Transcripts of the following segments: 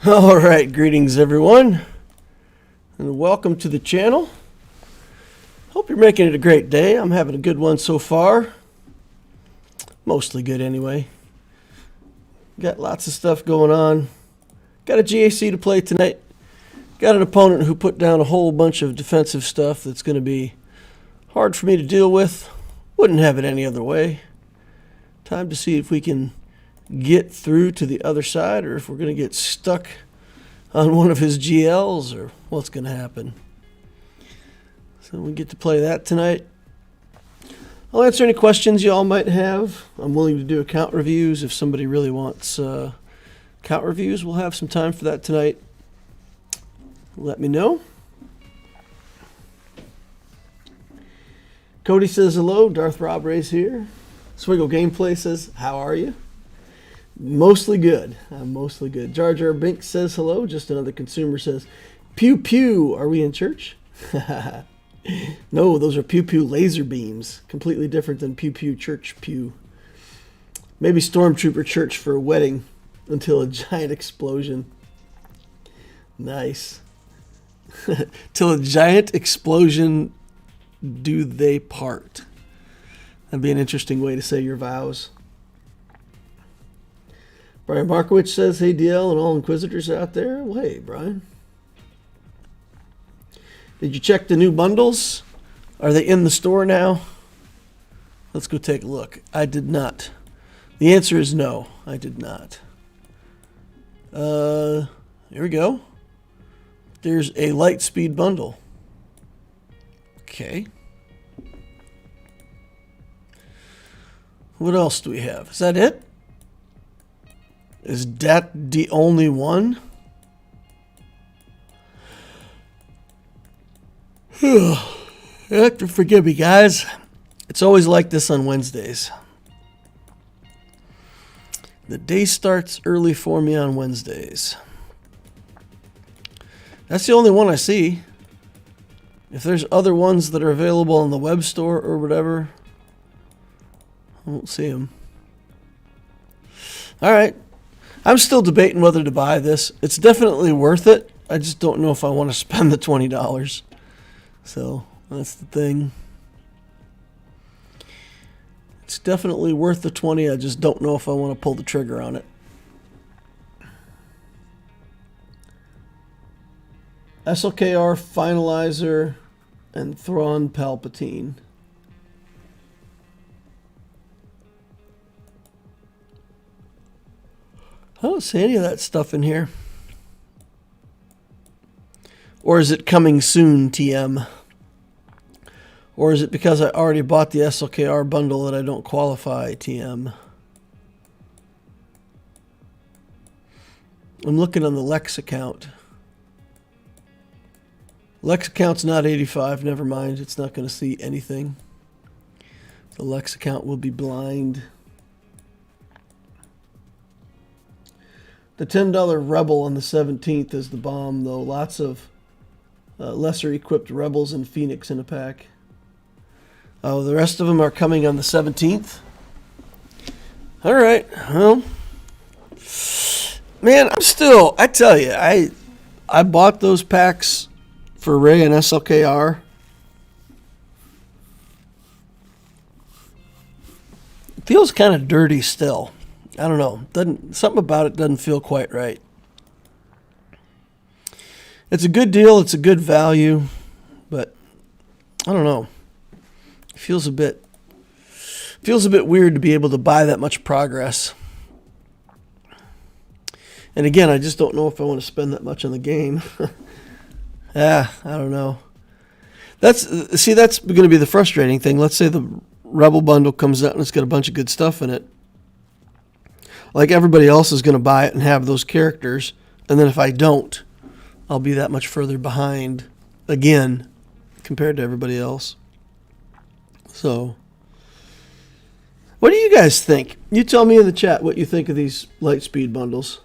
All right, greetings everyone, and welcome to the channel. Hope you're making it a great day. I'm having a good one so far. Mostly good anyway. Got lots of stuff going on. Got a GAC to play tonight. Got an opponent who put down a whole bunch of defensive stuff that's going to be hard for me to deal with. Wouldn't have it any other way. Time to see if we can get through to the other side, or if we're going to get stuck on one of his GLs, or what's going to happen. So we get to play that tonight. I'll answer any questions y'all might have. I'm willing to do account reviews. If somebody really wants account reviews, we'll have some time for that tonight. Let me know. Cody says hello. Darth Rob Ray's here. Swgoh Gameplay says, how are you? Mostly good. I'm mostly good. Jar Jar Binks says hello. Just another consumer says, pew pew. Are we in church? No, those are pew pew laser beams. Completely different than pew pew church pew. Maybe stormtrooper church for a wedding until a giant explosion. Nice. Till a giant explosion do they part. That'd be an interesting way to say your vows. Brian Markowitz says, hey DL and all Inquisitors out there. Well, hey, Brian. Did you check the new bundles? Are they in the store now? Let's go take a look. I did not. The answer is no, I did not. Here we go. There's a light speed bundle. Okay. What else do we have? Is that it? Is that the only one? You have to forgive me, guys. It's always like this on Wednesdays. The day starts early for me on Wednesdays. That's the only one I see. If there's other ones that are available on the web store or whatever, I won't see them. All right. I'm still debating whether to buy this. It's definitely worth it. I just don't know if I want to spend the $20. So that's the thing. It's definitely worth the $20. I just don't know if I want to pull the trigger on it. SLKR Finalizer and Thrawn Palpatine. I don't see any of that stuff in here. Or is it coming soon, TM? Or is it because I already bought the SLKR bundle that I don't qualify, TM? I'm looking on the Lex account. Lex account's not 85, never mind. It's not going to see anything. The Lex account will be blind. The $10 Rebel on the 17th is the bomb, though. Lots of lesser equipped Rebels and Phoenix in a pack. Oh, the rest of them are coming on the 17th. All right. Well, man, I tell you, I bought those packs for Ray and SLKR. It feels kind of dirty still. I don't know. Something about it doesn't feel quite right. It's a good deal. It's a good value, but I don't know. It feels a bit weird to be able to buy that much progress. And again, I just don't know if I want to spend that much on the game. I don't know. That's going to be the frustrating thing. Let's say the Rebel bundle comes out and it's got a bunch of good stuff in it. Like everybody else is going to buy it and have those characters. And then if I don't, I'll be that much further behind again compared to everybody else. So, what do you guys think? You tell me in the chat what you think of these Lightspeed bundles.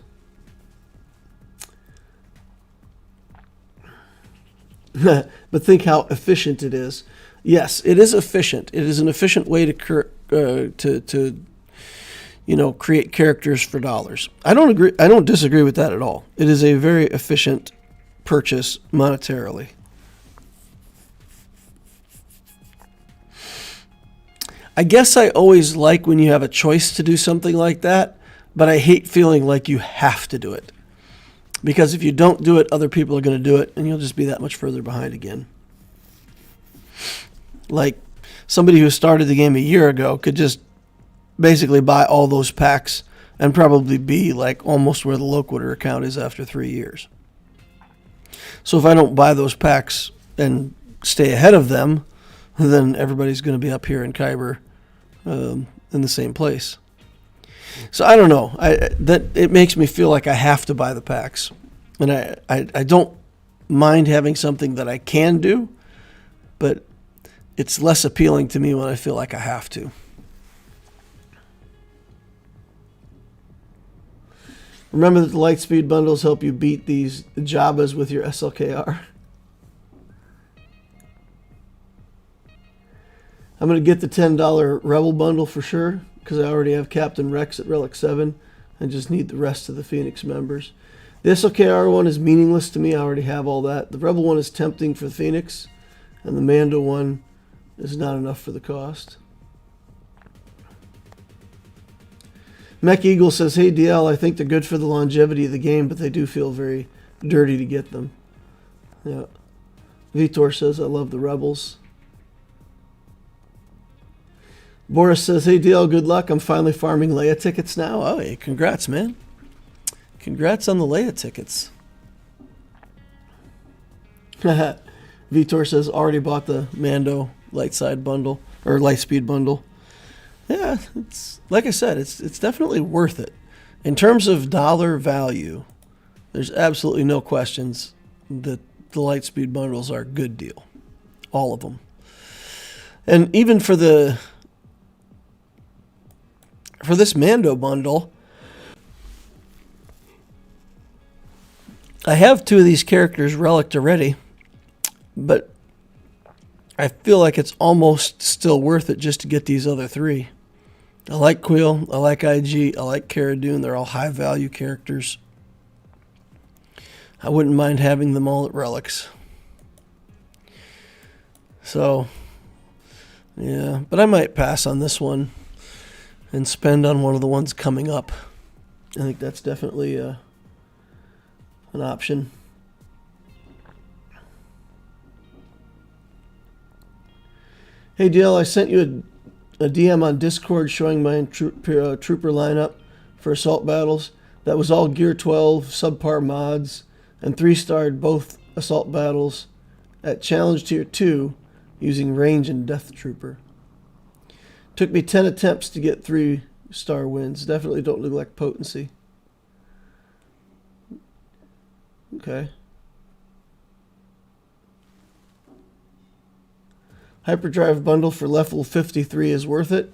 But think how efficient it is. Yes, it is efficient. It is an efficient way to create characters for dollars. I don't disagree with that at all. It is a very efficient purchase monetarily. I guess I always like when you have a choice to do something like that, but I hate feeling like you have to do it. Because if you don't do it, other people are going to do it, and you'll just be that much further behind again. Like, somebody who started the game a year ago could just basically buy all those packs and probably be like almost where the Loquitur account is after 3 years. So if I don't buy those packs and stay ahead of them, then everybody's going to be up here in Kyber in the same place. So I don't know. It makes me feel like I have to buy the packs. And I don't mind having something that I can do, but it's less appealing to me when I feel like I have to. Remember that the Lightspeed bundles help you beat these Jabbas with your SLKR. I'm going to get the $10 Rebel bundle for sure, because I already have Captain Rex at Relic 7 and just need the rest of the Phoenix members. The SLKR one is meaningless to me. I already have all that. The Rebel one is tempting for the Phoenix, and the Mando one is not enough for the cost. Mech Eagle says, hey DL, I think they're good for the longevity of the game, but they do feel very dirty to get them. Yeah. Vitor says, I love the Rebels. Boris says, hey DL, good luck. I'm finally farming Leia tickets now. Oh, hey, congrats, man. Congrats on the Leia tickets. Vitor says, already bought the Mando Lightside bundle, or Lightspeed bundle. Yeah, it's like I said, it's definitely worth it. In terms of dollar value, there's absolutely no questions that the Lightspeed bundles are a good deal. All of them. And even for this Mando bundle, I have 2 of these characters reliced already, but I feel like it's almost still worth it just to get these other 3. I like Quill, I like IG, I like Cara Dune. They're all high value characters. I wouldn't mind having them all at relics. So, yeah, but I might pass on this one and spend on one of the ones coming up. I think that's definitely an option. Hey DL, I sent you a DM on Discord showing my trooper lineup for assault battles. That was all Gear 12 subpar mods and 3-starred both assault battles at Challenge Tier 2 using range and Death Trooper. Took me 10 attempts to get 3-star wins. Definitely don't neglect potency. Okay. Hyperdrive bundle for level 53 is worth it.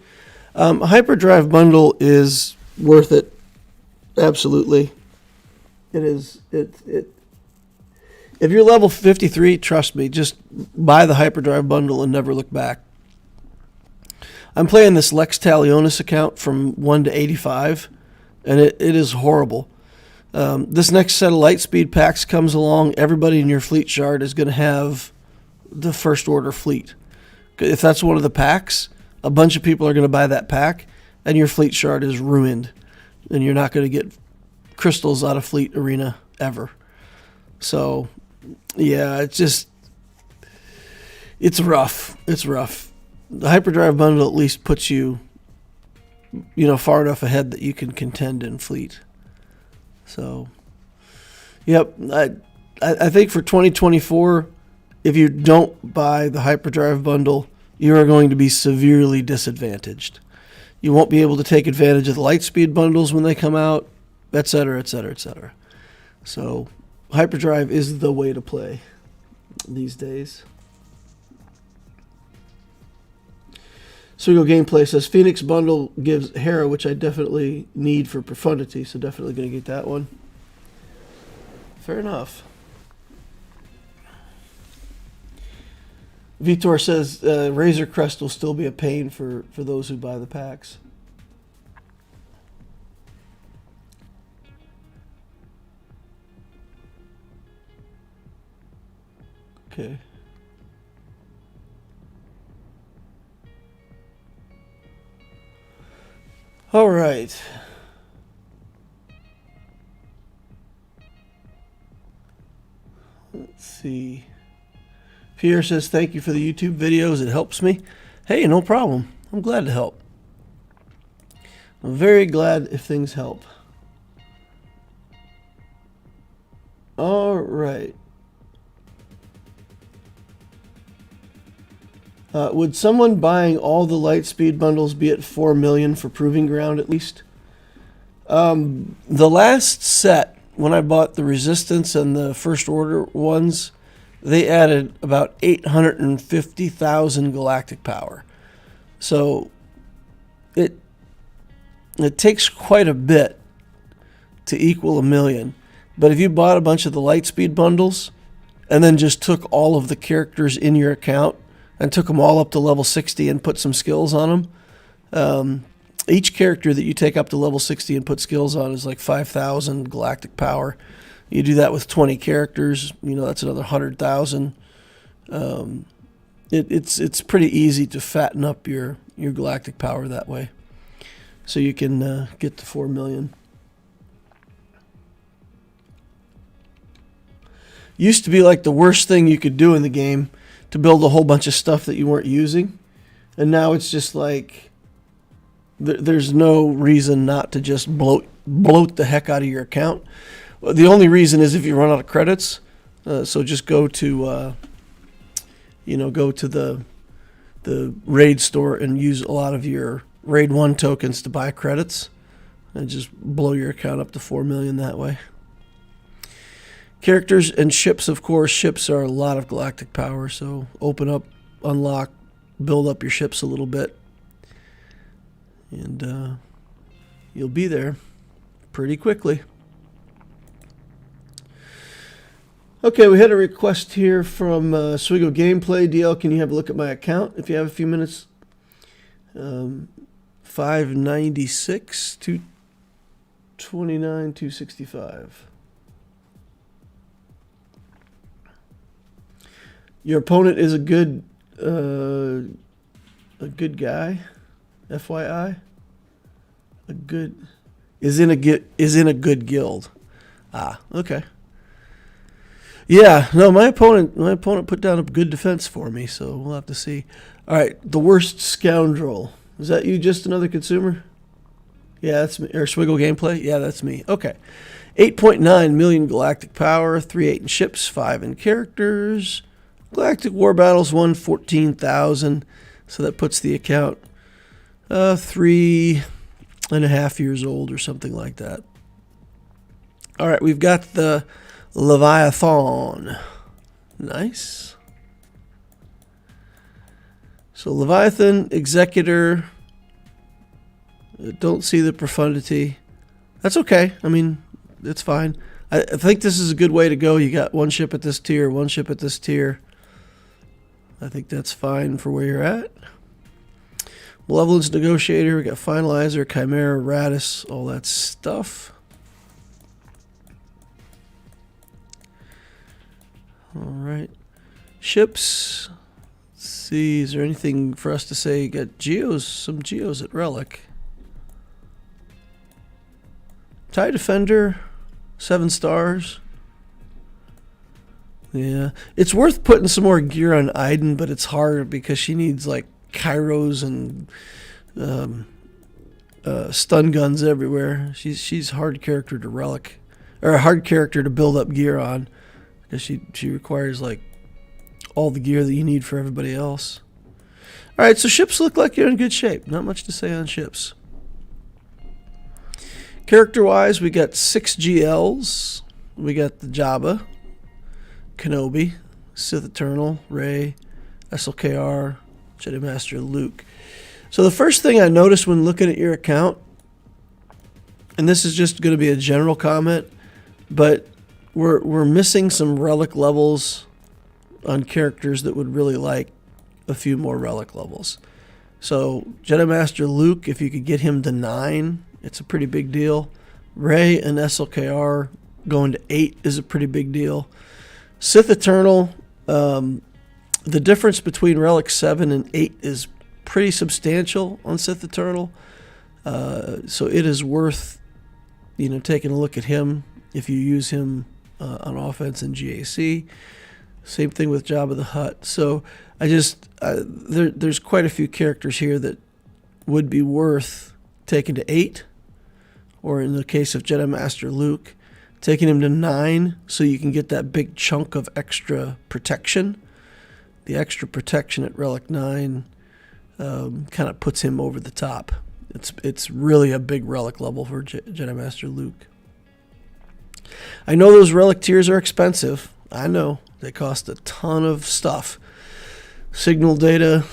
Hyperdrive bundle is worth it. Absolutely. It is. If you're level 53, trust me, just buy the Hyperdrive bundle and never look back. I'm playing this Lex Talionis account from 1 to 85, and it is horrible. This next set of Lightspeed packs comes along. Everybody in your fleet shard is going to have the First Order fleet. If that's one of the packs, a bunch of people are going to buy that pack, and your fleet shard is ruined, and you're not going to get crystals out of Fleet Arena ever. So, yeah, it's rough. It's rough. The Hyperdrive bundle at least puts you, far enough ahead that you can contend in fleet. So, yep, I think for 2024, if you don't buy the Hyperdrive bundle, you are going to be severely disadvantaged. You won't be able to take advantage of the Lightspeed bundles when they come out, etc., etc., etc. So, Hyperdrive is the way to play these days. Swgoh Gameplay says, Phoenix bundle gives Hera, which I definitely need for Profundity, so definitely going to get that one. Fair enough. Vitor says Razor Crest will still be a pain for those who buy the packs. Okay. All right. Let's see. Pierre says, thank you for the YouTube videos. It helps me. Hey, no problem. I'm glad to help. I'm very glad if things help. All right. Would someone buying all the Lightspeed bundles be at 4 million for Proving Ground at least? The last set, when I bought the Resistance and the First Order ones, they added about 850,000 galactic power. So it takes quite a bit to equal 1 million. But if you bought a bunch of the Lightspeed bundles and then just took all of the characters in your account and took them all up to level 60 and put some skills on them, each character that you take up to level 60 and put skills on is like 5,000 galactic power. You do that with 20 characters, you know, that's another 100,000. It's pretty easy to fatten up your galactic power that way. So you can get to 4 million. Used to be like the worst thing you could do in the game to build a whole bunch of stuff that you weren't using. And now it's just like there's no reason not to just bloat the heck out of your account. The only reason is if you run out of credits. So just go to go to the raid store and use a lot of your raid 1 tokens to buy credits and just blow your account up to 4 million that way. Characters and ships, of course. Ships are a lot of galactic power, so open up, unlock, build up your ships a little bit, and you'll be there pretty quickly. Okay, we had a request here from Swgoh Gameplay. DL, can you have a look at my account if you have a few minutes? 596, 229, 265. Your opponent is a good guy, FYI. Is in a good guild. Ah, okay. Yeah, no, my opponent put down a good defense for me, so we'll have to see. All right, the worst scoundrel. Is that you, just another consumer? Yeah, that's me. Or Swgoh Gameplay? Yeah, that's me. Okay. 8.9 million galactic power, 3.8 in ships, 5 in characters. Galactic War Battles won 14,000, so that puts the account 3.5 years old or something like that. All right, we've got the Leviathan. Nice. So Leviathan, Executor. Don't see the profundity. That's okay. I mean, it's fine. I think this is a good way to go. You got one ship at this tier, one ship at this tier. I think that's fine for where you're at. Malevolence Negotiator, we got Finalizer, Chimera, Radis, all that stuff. All right. Ships. Let's see, is there anything for us to say? You got Geos, some Geos at Relic. TIE Defender, 7 stars. Yeah, it's worth putting some more gear on Iden, but it's hard because she needs like Kairos and stun guns everywhere. She's a hard character to relic, or a hard character to build up gear on, because she requires like all the gear that you need for everybody else. All right, so ships look like you're in good shape. Not much to say on ships. Character-wise, we got 6 GLs. We got the Jabba, Kenobi, Sith Eternal, Rey, SLKR, Jedi Master Luke. So the first thing I noticed when looking at your account, and this is just going to be a general comment, but we're missing some relic levels on characters that would really like a few more relic levels. So Jedi Master Luke, if you could get him to 9, it's a pretty big deal. Rey and SLKR going to 8 is a pretty big deal. Sith Eternal, The difference between Relic 7 and 8 is pretty substantial on Sith Eternal. So it is worth, taking a look at him if you use him on offense in GAC. Same thing with Jabba the Hutt. So there's quite a few characters here that would be worth taking to 8, or in the case of Jedi Master Luke, taking him to 9 so you can get that big chunk of extra protection. The extra protection at Relic 9 kind of puts him over the top. It's really a big relic level for Jedi Master Luke. I know those relic tiers are expensive. I know. They cost a ton of stuff. Signal data,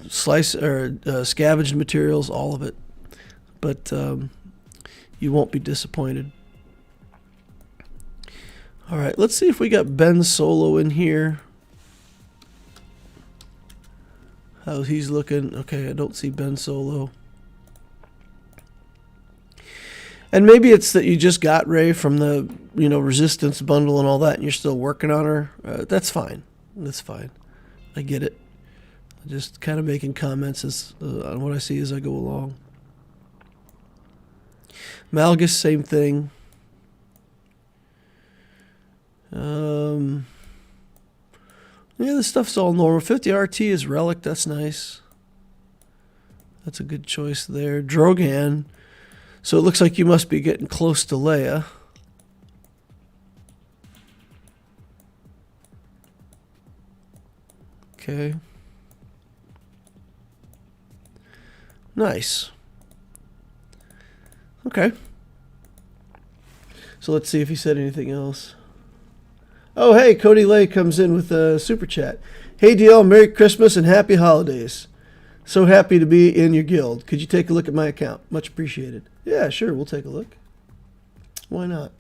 scavenged materials, all of it. But you won't be disappointed. All right, let's see if we got Ben Solo in here. How he's looking. Okay, I don't see Ben Solo. And maybe it's that you just got Rey from the, Resistance bundle and all that, and you're still working on her. That's fine. That's fine. I get it. I'm just kind of making comments on what I see as I go along. Malgus, same thing. Yeah, this stuff's all normal. 50 RT is Relic. That's nice. That's a good choice there. Drogan. So it looks like you must be getting close to Leia. Okay. Nice. Okay. So let's see if he said anything else. Oh, hey, Cody Lay comes in with a super chat. Hey, DL, Merry Christmas and Happy Holidays. So happy to be in your guild. Could you take a look at my account? Much appreciated. Yeah, sure, we'll take a look. Why not?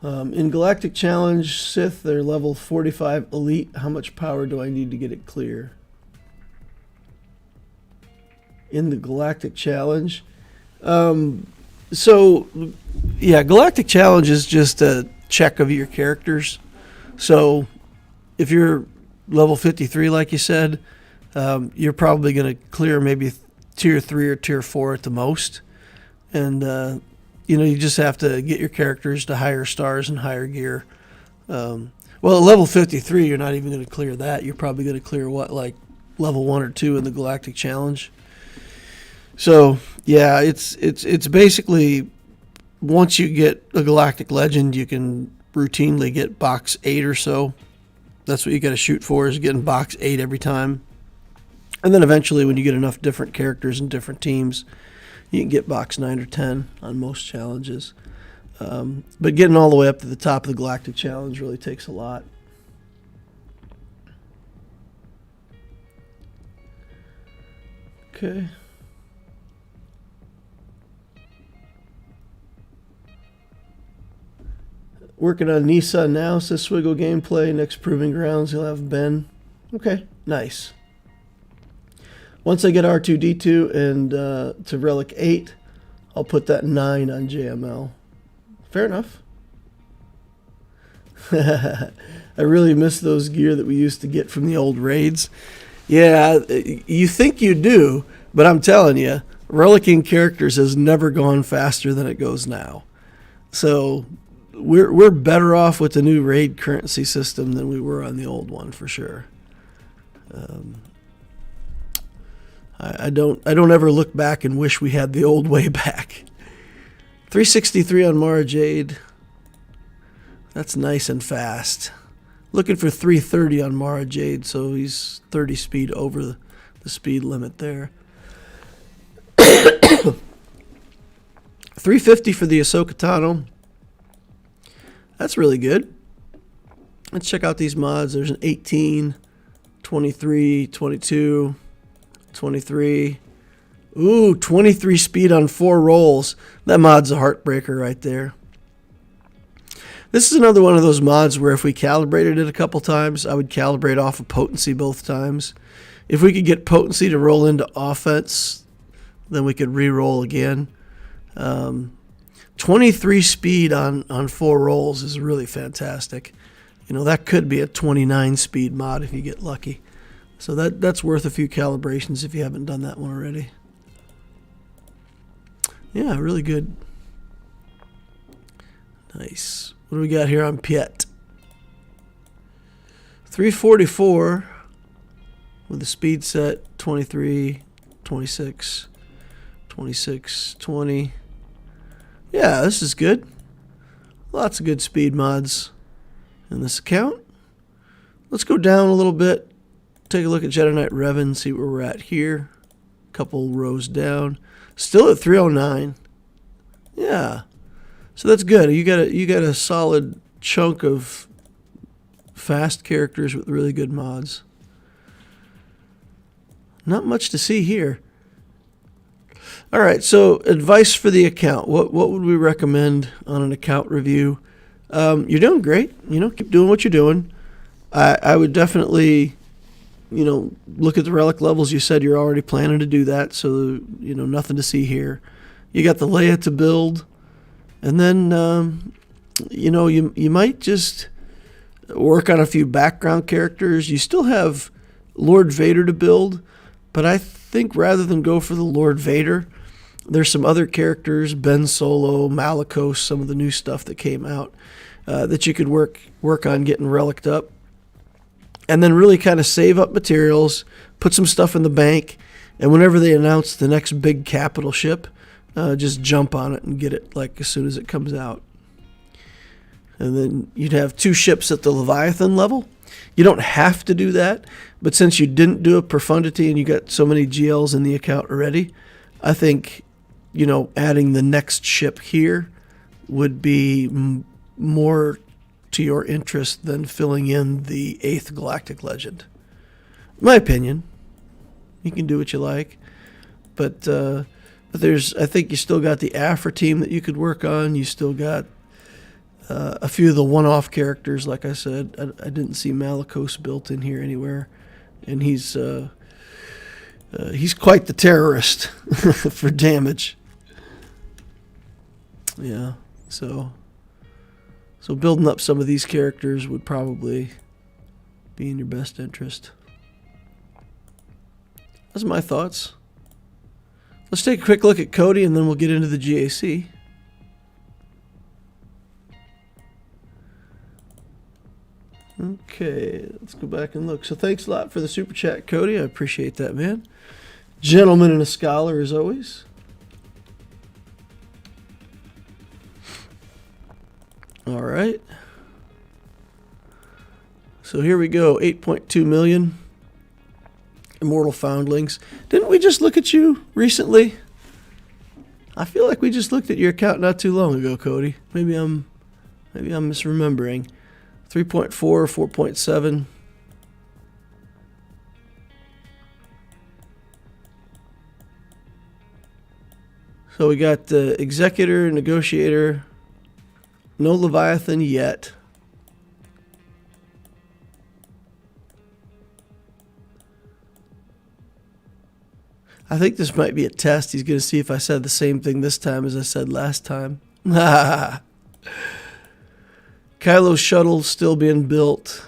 In Galactic Challenge, Sith, they're level 45 elite. How much power do I need to get it clear? In the Galactic Challenge? So, yeah, Galactic Challenge is just a check of your characters. So, if you're level 53, like you said, you're probably going to clear maybe tier 3 or tier 4 at the most. And, you just have to get your characters to higher stars and higher gear. Well, at level 53, you're not even going to clear that. You're probably going to clear, like level 1 or 2 in the Galactic Challenge. So, yeah, it's basically, once you get a Galactic Legend, you can routinely get box 8 or so. That's what you got to shoot for, is getting box 8 every time. And then eventually, when you get enough different characters and different teams, you can get box 9 or 10 on most challenges. But getting all the way up to the top of the Galactic Challenge really takes a lot. Okay. Working on Nisa now, says Swgoh gameplay. Next Proving Grounds, he'll have Ben. Okay, nice. Once I get R2-D2 and to Relic 8, I'll put that 9 on JML. Fair enough. I really miss those gear that we used to get from the old raids. Yeah, you think you do, but I'm telling you, relicking characters has never gone faster than it goes now. So we're better off with the new raid currency system than we were on the old one, for sure. I don't ever look back and wish we had the old way back. 363 on Mara Jade. That's nice and fast. Looking for 330 on Mara Jade, so he's 30 speed over the speed limit there. 350 for the Ahsoka Tano. That's really good. Let's check out these mods. There's an 18, 23, 22, 23. Ooh, 23 speed on 4 rolls. That mod's a heartbreaker right there. This is another one of those mods where if we calibrated it a couple times, I would calibrate off of potency both times. If we could get potency to roll into offense, then we could re-roll again. 23 speed on 4 rolls is really fantastic. You know, that could be a 29 speed mod if you get lucky. So that's worth a few calibrations if you haven't done that one already. Yeah, really good. Nice. What do we got here on Piet? 344 with the speed set 23, 26, 26, 20. Yeah, this is good. Lots of good speed mods in this account. Let's go down a little bit. Take a look at Jedi Knight Revan, see where we're at here. Couple rows down. Still at 309. Yeah. So that's good. You got a solid chunk of fast characters with really good mods. Not much to see here. All right, so advice for the account. What would we recommend on an account review? You're doing great. You know, keep doing what you're doing. I would definitely, you know, look at the relic levels. You said you're already planning to do that, so, you know, nothing to see here. You got the Leia to build, and then, you know, you might just work on a few background characters. You still have Lord Vader to build, but I think rather than go for the Lord Vader, there's some other characters, Ben Solo, Malicos, some of the new stuff that came out, that you could work on getting reliced up. And then really kind of save up materials, put some stuff in the bank, and whenever they announce the next big capital ship, just jump on it and get it like as soon as it comes out. And then you'd have 2 ships at the Leviathan level. You don't have to do that, but since you didn't do a profundity and you got so many GLs in the account already, I think, you know, adding the next ship here would be more to your interest than filling in the 8th Galactic Legend. My opinion. You can do what you like. But there's, I think you still got the Afra team that you could work on. You still got a few of the one-off characters, like I said. I didn't see Malicos built in here anywhere. And he's quite the terrorist for damage. Yeah, so building up some of these characters would probably be in your best interest. That's my thoughts. Let's take a quick look at Cody and then we'll get into the GAC. Okay, let's go back and look. So thanks a lot for the super chat, Cody. I appreciate that, man. Gentleman and a scholar as always. All right. So here we go. 8.2 million immortal foundlings. Didn't we just look at you recently? I feel like we just looked at your account not too long ago, Cody. Maybe I'm misremembering. 3.4, 4.7. So we got the Executor, Negotiator. No Leviathan yet. I think this might be a test. He's going to see if I said the same thing this time as I said last time. Kylo's shuttle still being built.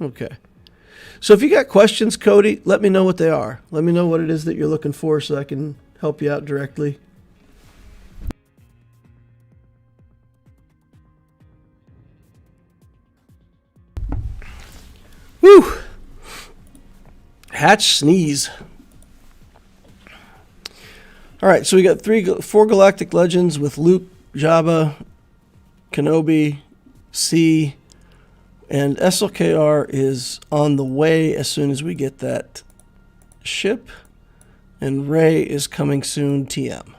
Okay. So if you got questions, Cody, let me know what they are. Let me know what it is that you're looking for so I can help you out directly. Whew. Hatch sneeze. All right, so we got 4 Galactic Legends with Luke, Jabba, Kenobi, C, and SLKR is on the way as soon as we get that ship, and Rey is coming soon, TM.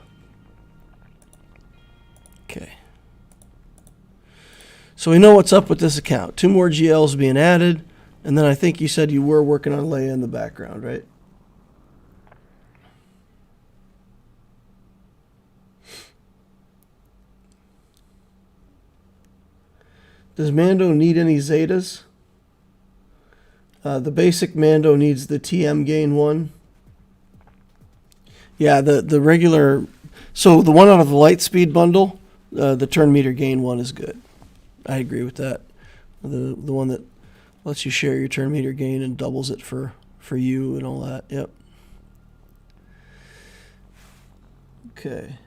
Okay. So we know what's up with this account. 2 more GLs being added, and then I think you said you were working on Leia in the background, right? Does Mando need any Zetas? The basic Mando needs the TM gain 1. Yeah, the regular So the one out of the light speed bundle, the turn meter gain one is good. I agree with that. The one that lets you share your turn meter gain and doubles it for you and all that. Yep. Okay.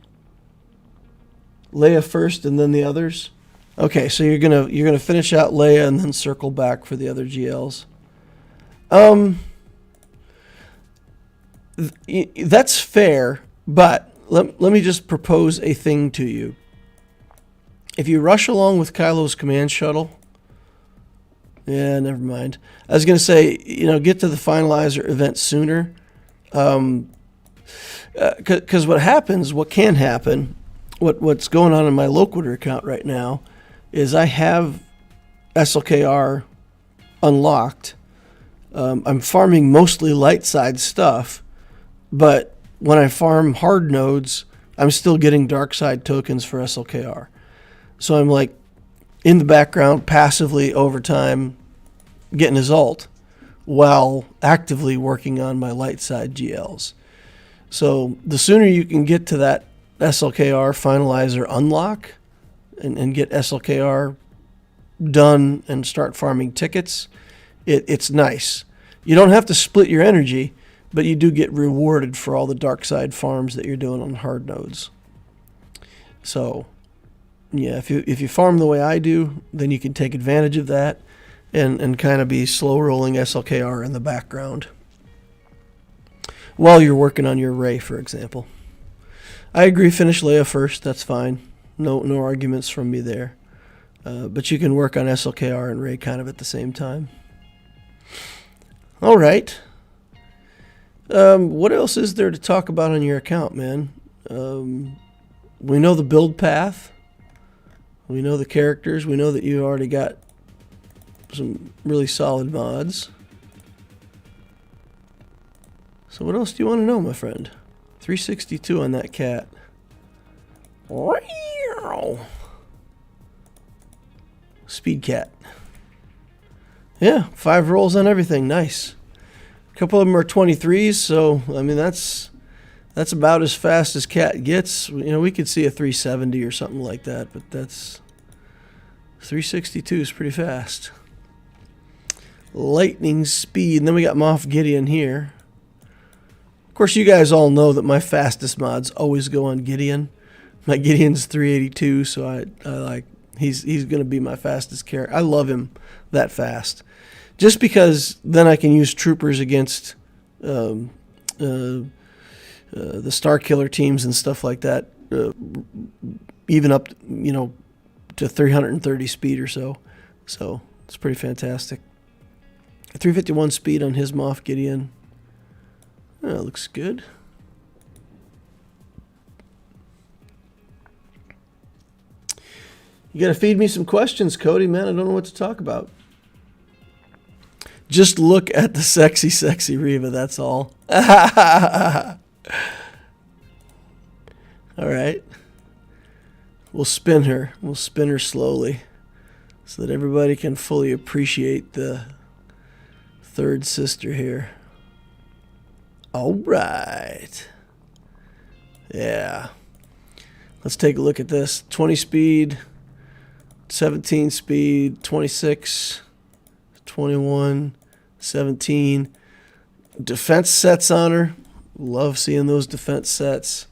Leia first and then the others. Okay, so you're gonna finish out Leia and then circle back for the other GLs. That's fair, but let me just propose a thing to you. If you rush along with Kylo's command shuttle, yeah, never mind. I was gonna say, get to the finalizer event sooner, because what can happen, what's going on in my Loquitur account right now, is I have SLKR unlocked. I'm farming mostly light side stuff, but when I farm hard nodes, I'm still getting dark side tokens for SLKR. So I'm like in the background passively over time getting his ult while actively working on my light side GLs. So the sooner you can get to that SLKR finalizer unlock and get SLKR done and start farming tickets, it's nice. You don't have to split your energy, but you do get rewarded for all the dark side farms that you're doing on hard nodes. So, yeah, if you farm the way I do, then you can take advantage of that and kind of be slow rolling SLKR in the background while you're working on your Rey, for example. I agree, finish Leia first, that's fine. No arguments from me there. But you can work on SLKR and Rey kind of at the same time. All right. What else is there to talk about on your account, man? We know the build path. We know the characters. We know that you already got some really solid mods. So what else do you want to know, my friend? 362 on that cat. Speed cat. Yeah, 5 rolls on everything. Nice. A couple of them are 23s, so I mean that's about as fast as cat gets. We could see a 370 or something like that, but that's 362 is pretty fast. Lightning speed. And then we got Moff Gideon here. Of course, you guys all know that my fastest mods always go on Gideon. My Gideon's 382, so I like he's going to be my fastest character. I love him that fast, just because then I can use troopers against the Star Killer teams and stuff like that, even up to 330 speed or so. So it's pretty fantastic. 351 speed on his Moff Gideon. That looks good. You got to feed me some questions, Cody, man. I don't know what to talk about. Just look at the sexy Reva, that's all. All right. We'll spin her. We'll spin her slowly so that everybody can fully appreciate the third sister here. All right. Yeah. Let's take a look at this. 20 speed, 17 speed, 26, 21, 17. Defense sets on her. Love seeing those defense sets.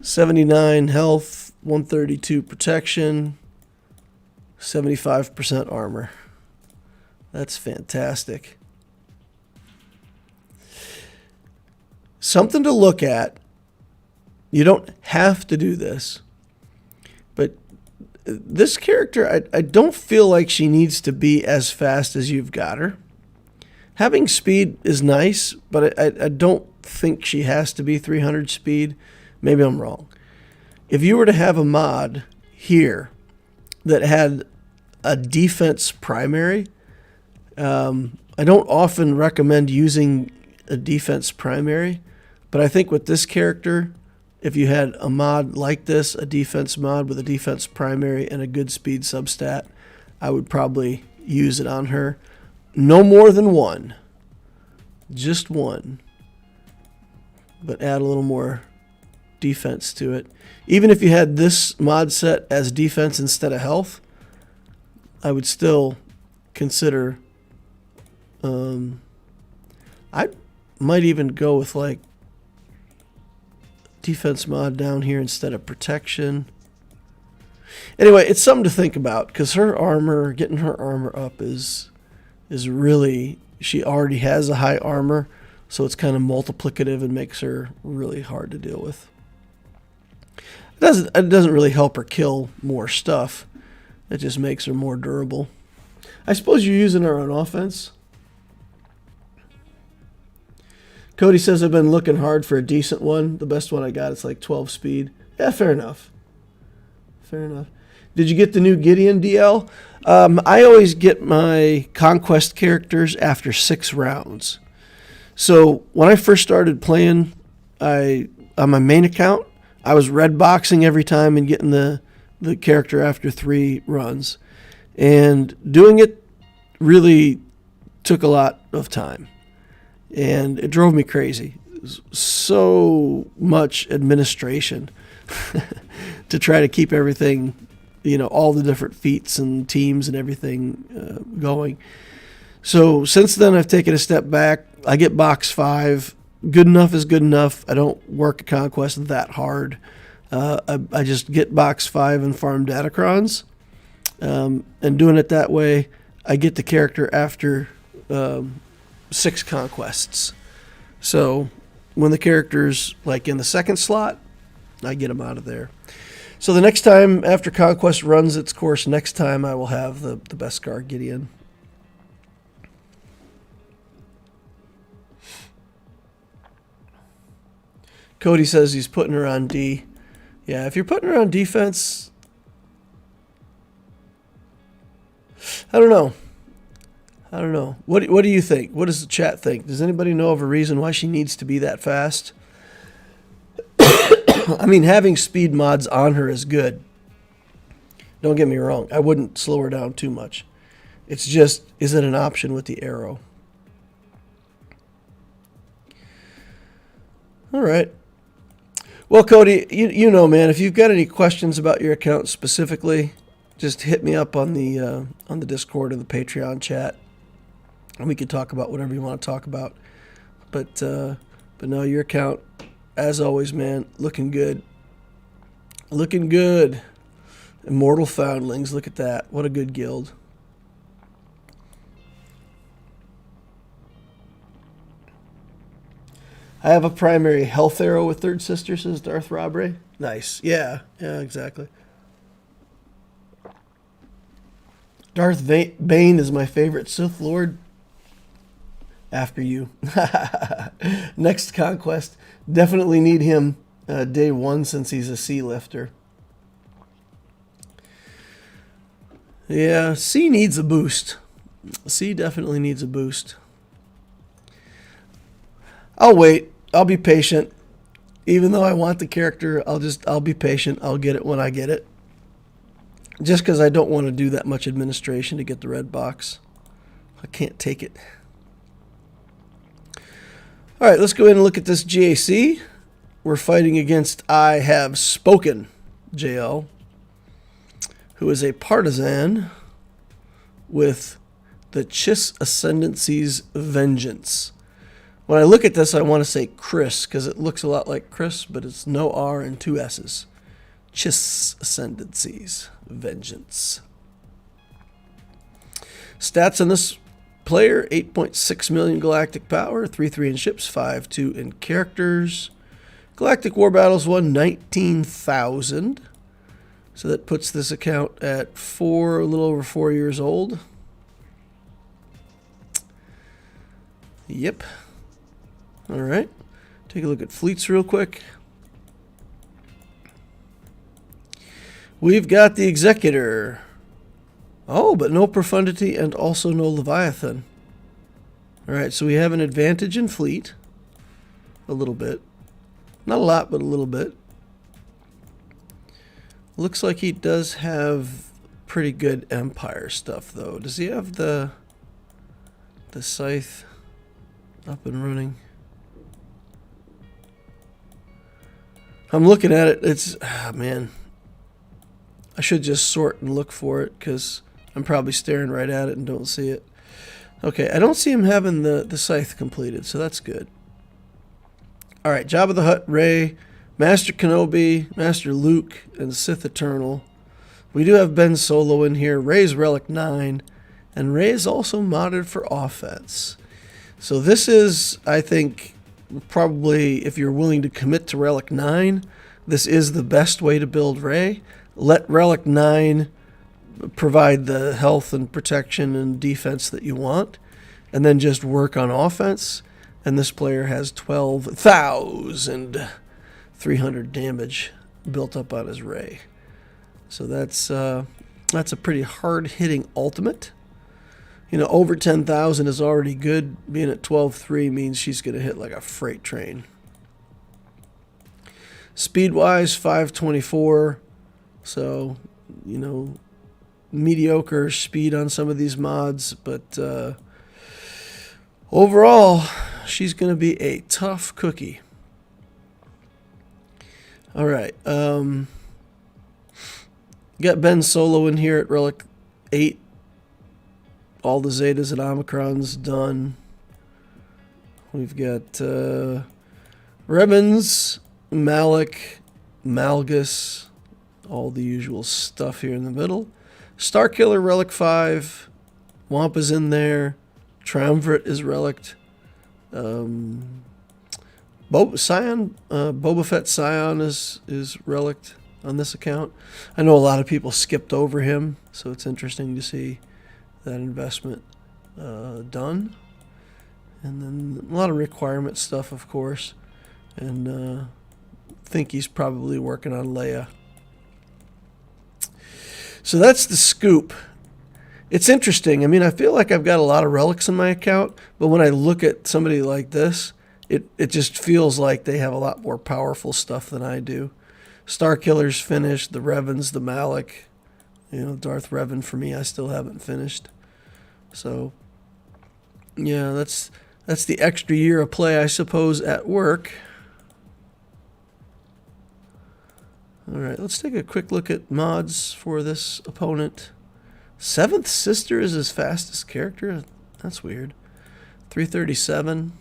79 health, 132 protection, 75% armor. That's fantastic. Something to look at. You don't have to do this, but this character, I don't feel like she needs to be as fast as you've got her. Having speed is nice, but I don't think she has to be 300 speed. Maybe I'm wrong. If you were to have a mod here that had a defense primary, I don't often recommend using a defense primary, but I think with this character, if you had a mod like this, a defense mod with a defense primary and a good speed substat, I would probably use it on her. No more than one. Just one. But add a little more defense to it. Even if you had this mod set as defense instead of health, I would still consider, I might even go with like defense mod down here instead of protection. Anyway, it's something to think about because her armor, getting her armor up is really, she already has a high armor, so it's kind of multiplicative and makes her really hard to deal with. It doesn't really help her kill more stuff. It just makes her more durable. I suppose you're using her on offense. Cody says, I've been looking hard for a decent one. The best one I got is like 12 speed. Yeah, fair enough. Fair enough. Did you get the new Gideon DL? I always get my Conquest characters after 6 rounds. So when I first started playing on my main account, I was red boxing every time and getting the character after 3 runs. And doing it really took a lot of time. And it drove me crazy. It was so much administration to try to keep everything, all the different feats and teams and everything going. So since then, I've taken a step back. I get box 5. Good enough is good enough. I don't work a Conquest that hard. I just get box 5 and farm Datacrons. And doing it that way, I get the character after 6 conquests. So when the character's like in the second slot, I get them out of there. So the next time after Conquest runs its course, next time I will have the Beskar Gideon. Cody says he's putting her on D. Yeah, if you're putting her on defense, I don't know. What do you think? What does the chat think? Does anybody know of a reason why she needs to be that fast? I mean, having speed mods on her is good. Don't get me wrong. I wouldn't slow her down too much. It's just, is it an option with the arrow? All right. Well, Cody, you know, man, if you've got any questions about your account specifically, just hit me up on the Discord or the Patreon chat, and we could talk about whatever you want to talk about. But no, your account, as always, man, looking good. Looking good. Immortal Foundlings, look at that. What a good guild. I have a primary health arrow with Third Sister, says Darth Robre. Nice. Yeah, exactly. Darth Bane is my favorite Sith Lord. After you. Next conquest. Definitely need him day 1 since he's a sea lifter. Yeah, C needs a boost. C definitely needs a boost. I'll wait. I'll be patient. Even though I want the character, I'll be patient. I'll get it when I get it. Just because I don't want to do that much administration to get the red box. I can't take it. All right, let's go ahead and look at this GAC. We're fighting against I Have Spoken JL, who is a partisan with the Chiss Ascendancy's Vengeance. When I look at this, I want to say Chris, because it looks a lot like Chris, but it's no R and 2 S's. Chiss Ascendancy's Vengeance. Stats on this player, 8.6 million galactic power, 3/3 in ships, 5/2 in characters. Galactic War Battles won 19,000. So that puts this account at a little over 4 years old. Yep. All right. Take a look at fleets real quick. We've got the Executor. Oh, but no Profundity and also no Leviathan. All right, so we have an advantage in fleet. A little bit. Not a lot, but a little bit. Looks like he does have pretty good Empire stuff, though. Does he have the scythe up and running? I'm looking at it. It's, man, I should just sort and look for it because I'm probably staring right at it and don't see it. Okay, I don't see him having the scythe completed, so that's good. All right, Jabba the Hutt, Rey, Master Kenobi, Master Luke, and Sith Eternal. We do have Ben Solo in here. Rey's Relic 9, and Rey is also modded for offense. So this is, I think, probably, if you're willing to commit to Relic 9, this is the best way to build Rey. Let Relic 9 provide the health and protection and defense that you want, and then just work on offense. And this player has 12,300 damage built up on his Rey. So that's a pretty hard-hitting ultimate. You know, over 10,000 is already good. Being at 12.3 means she's going to hit like a freight train. Speed-wise, 524. So, you know, mediocre speed on some of these mods. But overall, she's going to be a tough cookie. All right. Got Ben Solo in here at Relic 8. All the Zetas and Omicrons done. We've got Rebens, Malik, Malgus, all the usual stuff here in the middle. Starkiller Relic 5. Wampa's in there. Triumvirate is relicked. Boba Fett Scion is relicked on this account. I know a lot of people skipped over him, so it's interesting to see that investment done. And then a lot of requirement stuff, of course. And think he's probably working on Leia. So that's the scoop. It's interesting. I mean, I feel like I've got a lot of relics in my account, but when I look at somebody like this, it just feels like they have a lot more powerful stuff than I do. Starkiller's finished, the Revens, the Malik. You know, Darth Revan for me, I still haven't finished. So, yeah, that's the extra year of play, I suppose, at work. All right, let's take a quick look at mods for this opponent. Seventh Sister is his fastest character. That's weird. 337.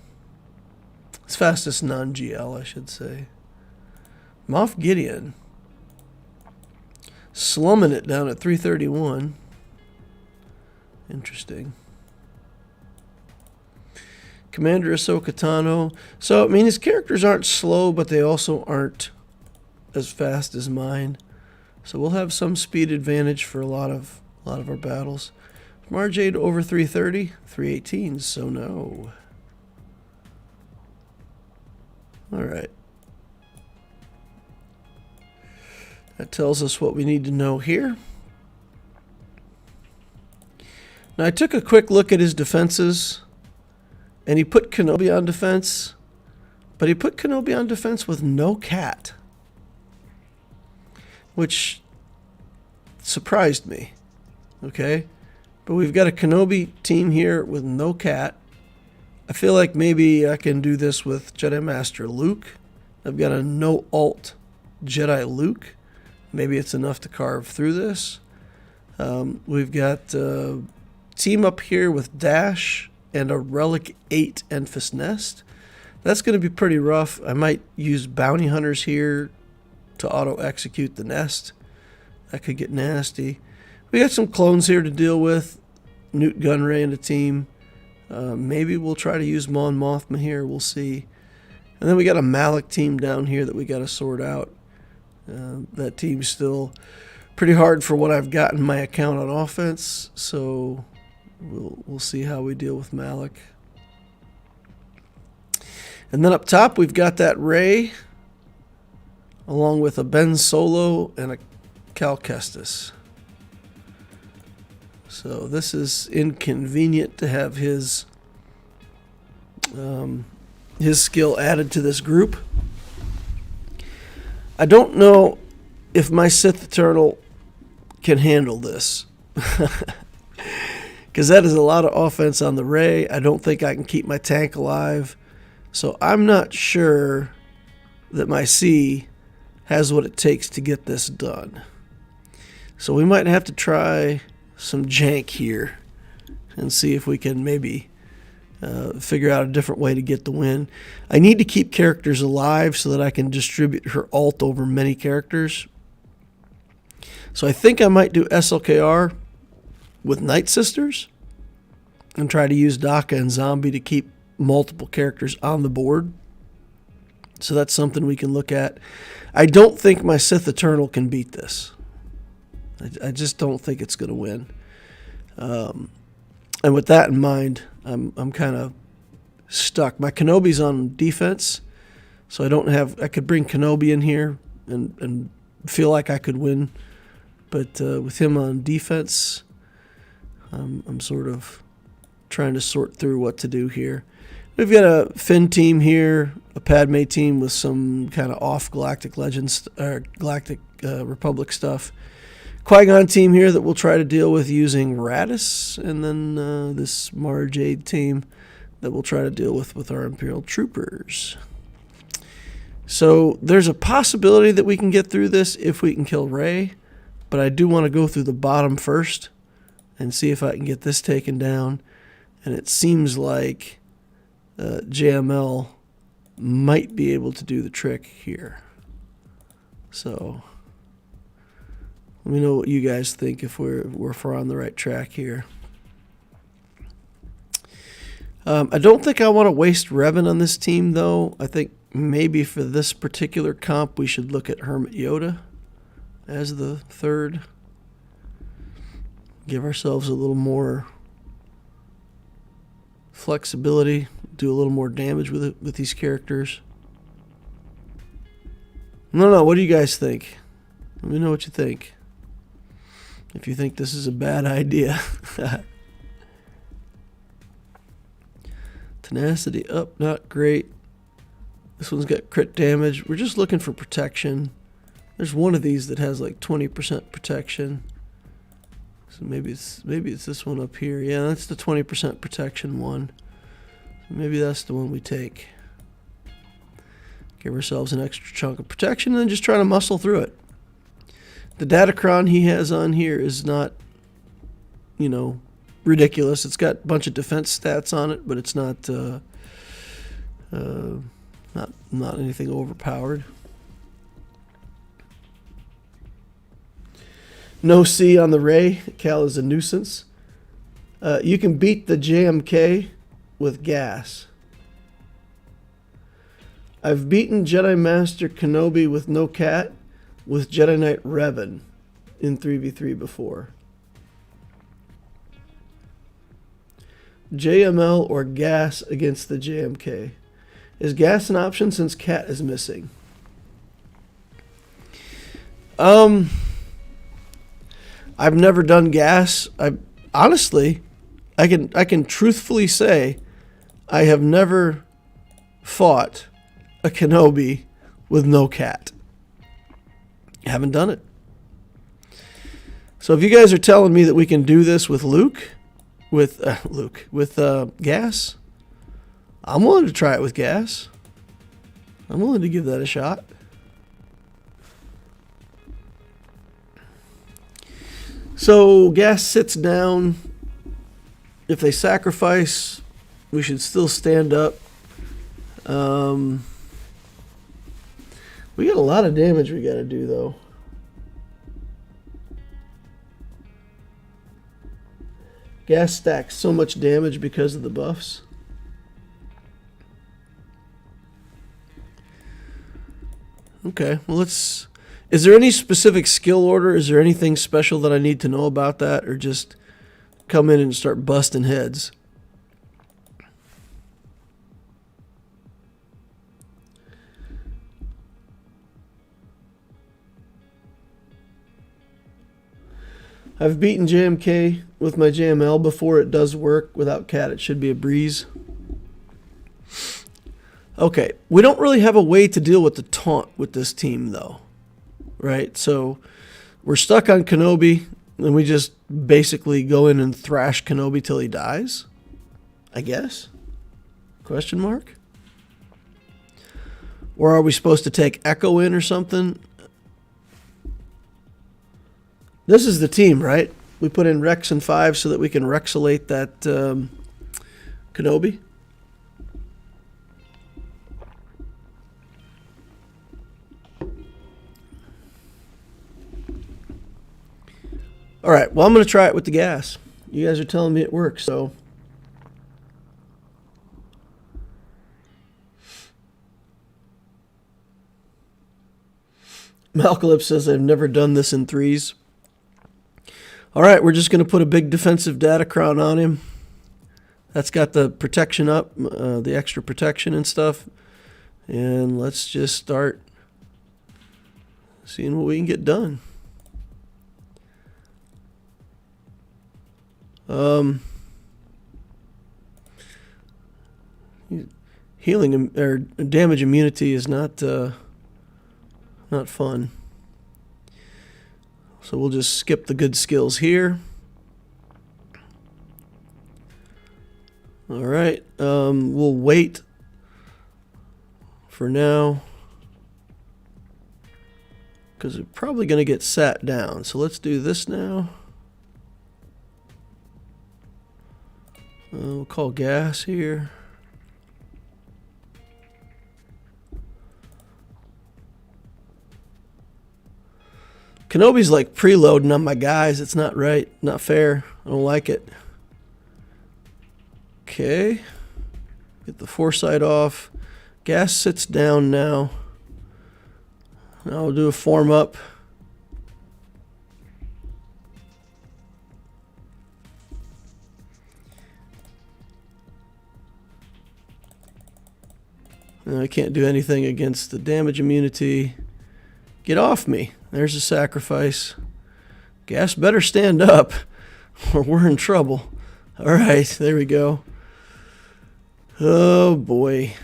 His fastest non-GL, I should say. Moff Gideon. Slumming it down at 331. Interesting. Commander Ahsoka Tano. So, I mean, his characters aren't slow, but they also aren't as fast as mine. So we'll have some speed advantage for a lot of our battles. Marjade over 330, 318, so no. All right. That tells us what we need to know here. Now, I took a quick look at his defenses, and he put Kenobi on defense, but he put Kenobi on defense with no cat, which surprised me. Okay? But we've got a Kenobi team here with no cat. I feel like maybe I can do this with Jedi Master Luke. I've got a no-alt Jedi Luke. Maybe it's enough to carve through this. We've got team up here with Dash and a Relic 8 Enfys Nest. That's going to be pretty rough. I might use Bounty Hunters here to auto-execute the nest. That could get nasty. We got some clones here to deal with. Newt Gunray and a team. Maybe we'll try to use Mon Mothma here. We'll see. And then we got a Malik team down here that we got to sort out. That team's still pretty hard for what I've got in my account on offense. So we'll see how we deal with Malik. And then up top we've got that Rey, along with a Ben Solo and a Cal Kestis. So this is inconvenient to have his skill added to this group. I don't know if my Sith Eternal can handle this. Because that is a lot of offense on the Rey. I don't think I can keep my tank alive. So I'm not sure that my C has what it takes to get this done. So we might have to try some jank here and see if we can maybe figure out a different way to get the win. I need to keep characters alive so that I can distribute her ult over many characters. So I think I might do SLKR with Night Sisters and try to use Daka and Zombie to keep multiple characters on the board. So that's something we can look at. I don't think my Sith Eternal can beat this. I just don't think it's going to win. And with that in mind, I'm kind of stuck. My Kenobi's on defense, so I could bring Kenobi in here and feel like I could win. But with him on defense, I'm sort of trying to sort through what to do here. We've got a Finn team here, a Padme team with some kind of off Galactic Legends or Galactic Republic stuff. Qui-Gon team here that we'll try to deal with using Radis, and then this Mara Jade team that we'll try to deal with our Imperial Troopers. So there's a possibility that we can get through this if we can kill Rey, but I do want to go through the bottom first and see if I can get this taken down. And it seems like JML might be able to do the trick here. So let me know what you guys think if we're on the right track here. I don't think I want to waste Revan on this team, though. I think maybe for this particular comp, we should look at Hermit Yoda as the third. Give ourselves a little more flexibility, do a little more damage with these characters. No, what do you guys think? Let me know what you think. If you think this is a bad idea. Tenacity up, not great. This one's got crit damage. We're just looking for protection. There's one of these that has like 20% protection. So maybe it's this one up here. Yeah, that's the 20% protection one. So maybe that's the one we take. Give ourselves an extra chunk of protection and then just try to muscle through it. The Datacron he has on here is not, ridiculous. It's got a bunch of defense stats on it, but it's not not anything overpowered. No C on the Rey. Cal is a nuisance. You can beat the JMK with gas. I've beaten Jedi Master Kenobi with no cat with Jedi Knight Revan in 3v3 before. JML or gas against the JMK. Is gas an option since cat is missing? I've never done gas. Honestly, I can truthfully say I have never fought a Kenobi with no cat. Haven't done it. So if you guys are telling me that we can do this with with gas, I'm willing to try it with gas. I'm willing to give that a shot. So gas sits down. If they sacrifice, we should still stand up. We got a lot of damage we got to do, though. Gas stacks so much damage because of the buffs. Okay, well, let's... Is there any specific skill order? Is there anything special that I need to know about that? Or just come in and start busting heads? I've beaten JMK with my JML before. It does work. Without cat, it should be a breeze. Okay, we don't really have a way to deal with the taunt with this team, though. Right? So we're stuck on Kenobi, and we just basically go in and thrash Kenobi till he dies? I guess? Question mark? Or are we supposed to take Echo in or something? This is the team, right? We put in Rex and 5 so that we can Rexolate that Kenobi. All right, well, I'm going to try it with the gas. You guys are telling me it works, so. Malcolm says, I've never done this in 3s. All right, we're just going to put a big defensive data crown on him. That's got the protection up, the extra protection and stuff. And let's just start seeing what we can get done. Healing or damage immunity is not fun. So we'll just skip the good skills here. All right, we'll wait for now because we're probably going to get sat down. So let's do this now. We'll call gas here. Kenobi's like preloading on my guys. It's not right. Not fair. I don't like it. Okay. Get the foresight off. Gas sits down now. Now we'll do a form up. I can't do anything against the damage immunity. Get off me. There's a sacrifice. Gas better stand up or we're in trouble. All right, there we go. Oh boy.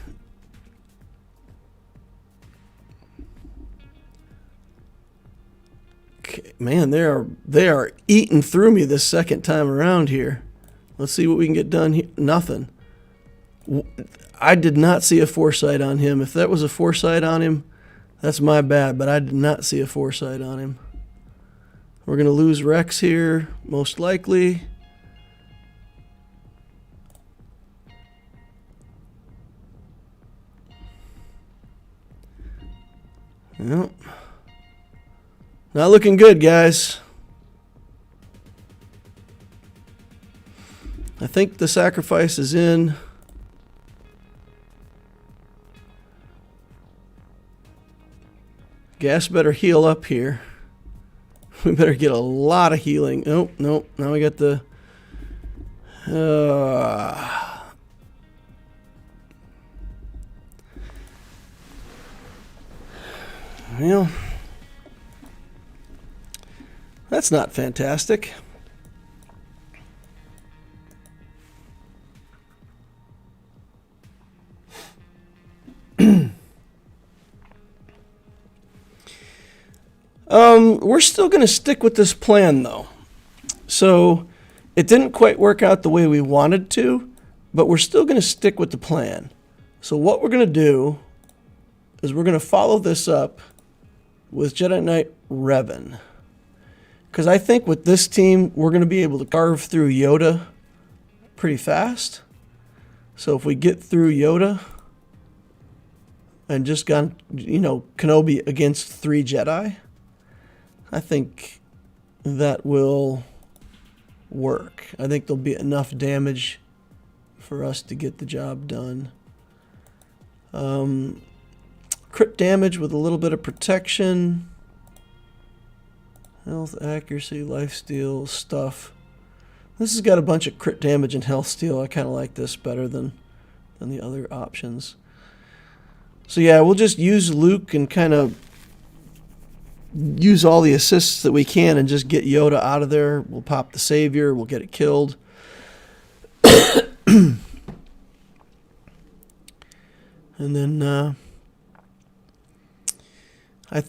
Okay, man, they are eating through me this second time around here. Let's see what we can get done here. Nothing. I did not see a foresight on him. If that was a foresight on him, that's my bad, but I did not see a foresight on him. We're going to lose Rex here, most likely. Nope. Not looking good, guys. I think the sacrifice is in. Gas better heal up here. We better get a lot of healing. Nope, nope. Now we got the... Well, that's not fantastic. We're still going to stick with this plan, though. So it didn't quite work out the way we wanted to, but we're still going to stick with the plan. So what we're going to do is we're going to follow this up with Jedi Knight Revan. Because I think with this team, we're going to be able to carve through Yoda pretty fast. So if we get through Yoda and just gone, you know, Kenobi against 3 Jedi, I think that will work. I think there'll be enough damage for us to get the job done. Crit damage with a little bit of protection. Health, accuracy, lifesteal, stuff. This has got a bunch of crit damage and health steal. I kind of like this better than the other options. So yeah, we'll just use Luke and kind of use all the assists that we can and just get Yoda out of there. We'll pop the Savior. We'll get it killed. And then I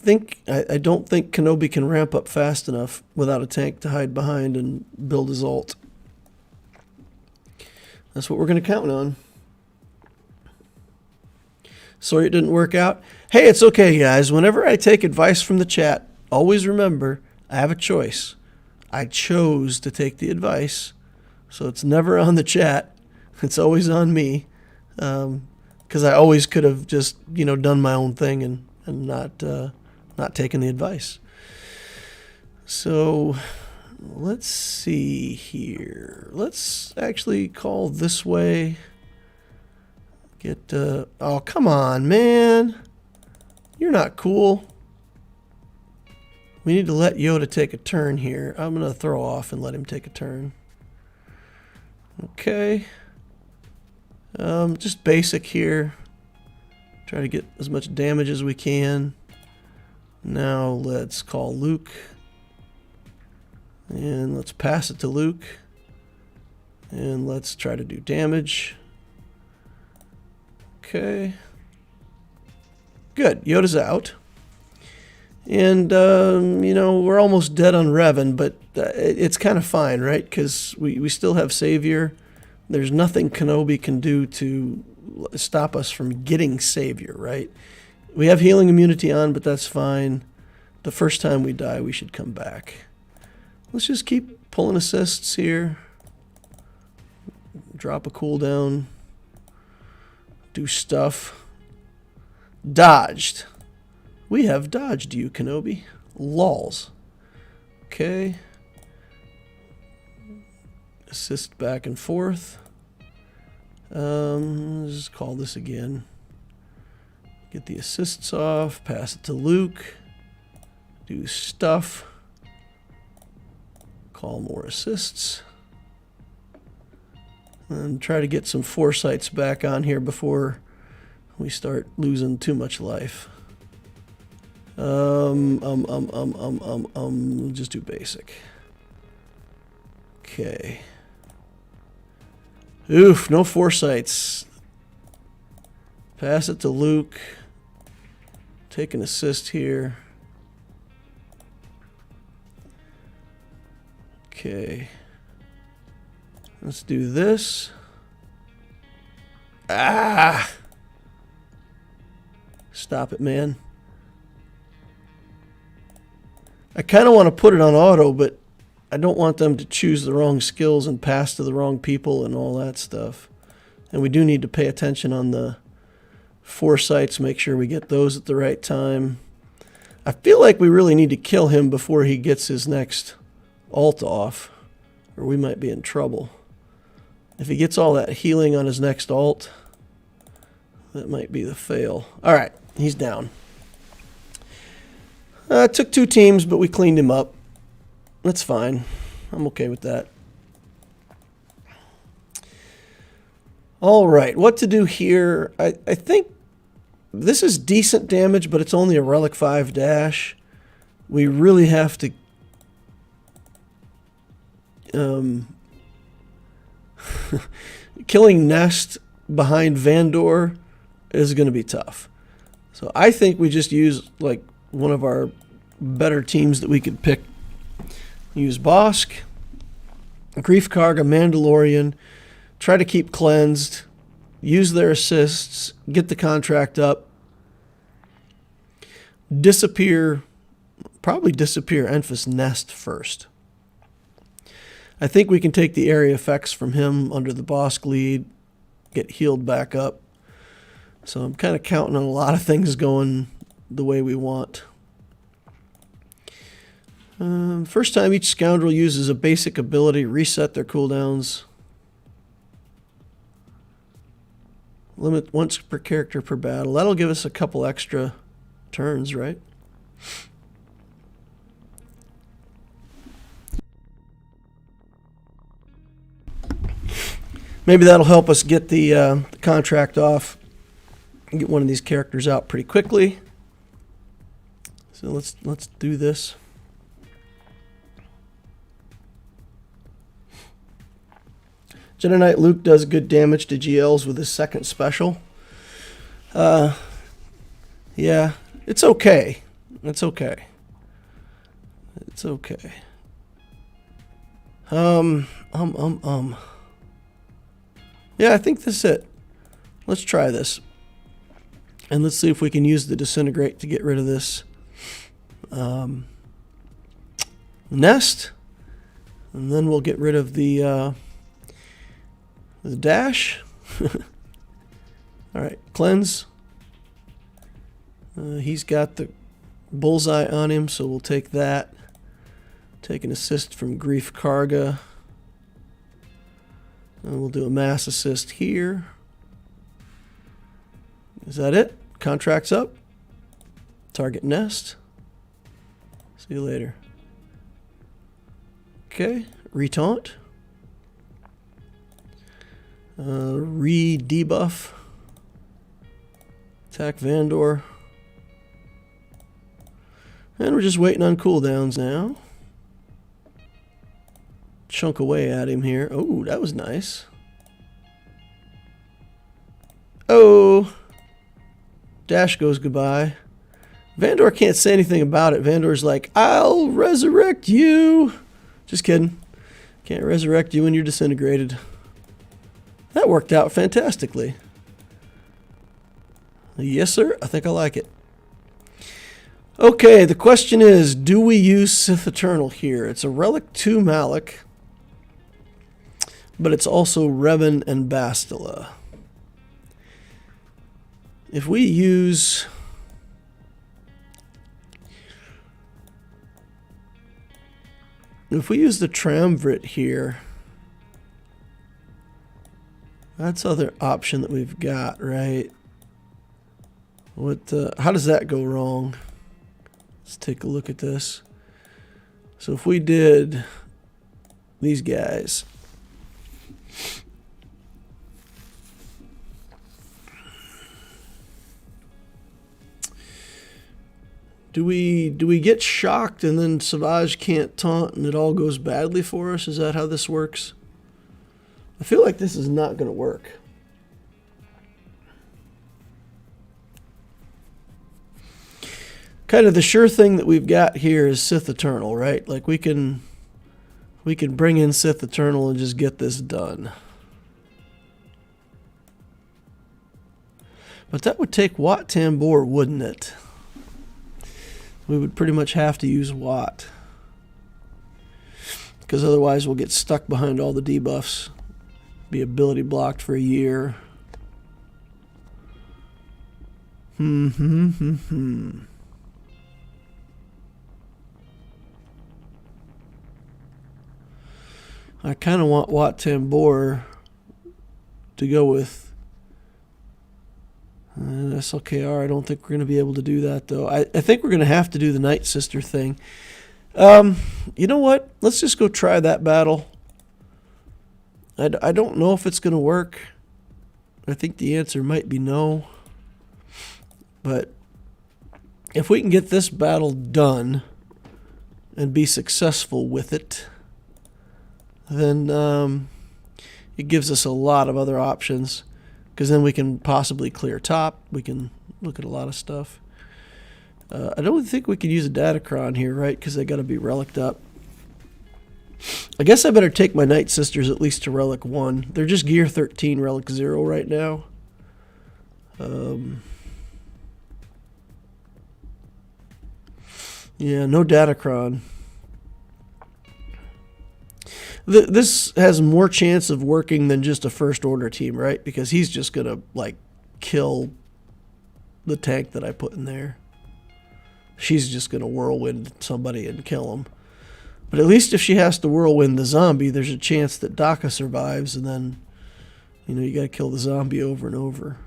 don't think Kenobi can ramp up fast enough without a tank to hide behind and build his ult. That's what we're going to count on. Sorry it didn't work out. Hey, it's okay, guys. Whenever I take advice from the chat, always remember I have a choice. I chose to take the advice, so it's never on the chat. It's always on me, because I always could have just, done my own thing and not taken the advice. So let's see here. Let's actually call this way. Oh, come on, man. You're not cool. We need to let Yoda take a turn here. I'm going to throw off and let him take a turn. Okay. Just basic here. Try to get as much damage as we can. Now let's call Luke. And let's pass it to Luke. And let's try to do damage. Okay. Good. Yoda's out. And, we're almost dead on Revan, but it's kind of fine, right? Because we still have Savior. There's nothing Kenobi can do to stop us from getting Savior, right? We have healing immunity on, but that's fine. The first time we die, we should come back. Let's just keep pulling assists here. Drop a cooldown. Do stuff. Dodged. We have dodged you, Kenobi. Lols. Okay. Assist back and forth. Let's just call this again. Get the assists off. Pass it to Luke. Do stuff. Call more assists. And try to get some foresights back on here before we start losing too much life. Just do basic. Okay. Oof, no foresights. Pass it to Luke. Take an assist here. Okay. Let's do this. Ah! Stop it, man. I kind of want to put it on auto, but I don't want them to choose the wrong skills and pass to the wrong people and all that stuff. And we do need to pay attention on the foresights, make sure we get those at the right time. I feel like we really need to kill him before he gets his next ult off, or we might be in trouble. If he gets all that healing on his next ult, that might be the fail. All right, he's down. It took 2 teams, but we cleaned him up. That's fine. I'm okay with that. All right, what to do here? I think this is decent damage, but it's only a Relic 5 dash. We really have to... killing Nest behind Vandor is going to be tough. So I think we just use like one of our better teams that we could pick. Use Bosk, Grief Karga, Mandalorian, try to keep cleansed, use their assists, get the contract up, probably disappear Enfys Nest first. I think we can take the area effects from him under the Bosk lead, get healed back up. So I'm kind of counting on a lot of things going the way we want. First time each scoundrel uses a basic ability, reset their cooldowns. Limit once per character per battle. That'll give us a couple extra turns, right? Maybe that'll help us get the contract off and get one of these characters out pretty quickly. So let's do this. Jedi Knight Luke does good damage to GLs with his second special. Yeah, it's okay. It's okay. It's okay. Yeah, I think this is it. Let's try this. And let's see if we can use the Disintegrate to get rid of this Nest. And then we'll get rid of the dash. All right, cleanse. He's got the bullseye on him, so we'll take that. Take an assist from Grief Karga. And we'll do a mass assist here. Is that it? Contract's up. Target nest. See you later. Okay, retaunt. Re-debuff. Attack Vandor. And we're just waiting on cooldowns now. Chunk away at him here. Oh, that was nice. Oh. Dash goes goodbye. Vandor can't say anything about it. Vandor's like, I'll resurrect you. Just kidding. Can't resurrect you when you're disintegrated. That worked out fantastically. Yes, sir. I think I like it. Okay, the question is, do we use Sith Eternal here? It's a Relic 2 Malak, but it's also Revan and Bastila. If we use... the Triumvirate here, that's the other option that we've got, right? How does that go wrong? Let's take a look at this. So if we did these guys, do we get shocked and then Savage can't taunt and it all goes badly for us? Is that how this works? I feel like this is not going to work. Kind of the sure thing that we've got here is Sith Eternal, right? Like we can bring in Sith Eternal and just get this done. But that would take Wat Tambor, wouldn't it? We would pretty much have to use Wat. Because otherwise we'll get stuck behind all the debuffs. Be ability blocked for a year. I kind of want Wat Tambor to go with SLKR. I don't think we're going to be able to do that, though. I think we're going to have to do the Night Sister thing. You know what? Let's just go try that battle. I don't know if it's going to work. I think the answer might be no. But if we can get this battle done and be successful with it, then it gives us a lot of other options, because then we can possibly clear top. We can look at a lot of stuff. I don't think we can use a Datacron here, right? Because they got to be relicked up. I guess I better take my Night Sisters at least to Relic 1. They're just Gear 13, Relic 0 right now. Yeah, no Datacron. This has more chance of working than just a First Order team, right? Because he's just going to, like, kill the tank that I put in there. She's just going to whirlwind somebody and kill him. But at least if she has to whirlwind the zombie, there's a chance that Daka survives, and then, you know, you got to kill the zombie over and over.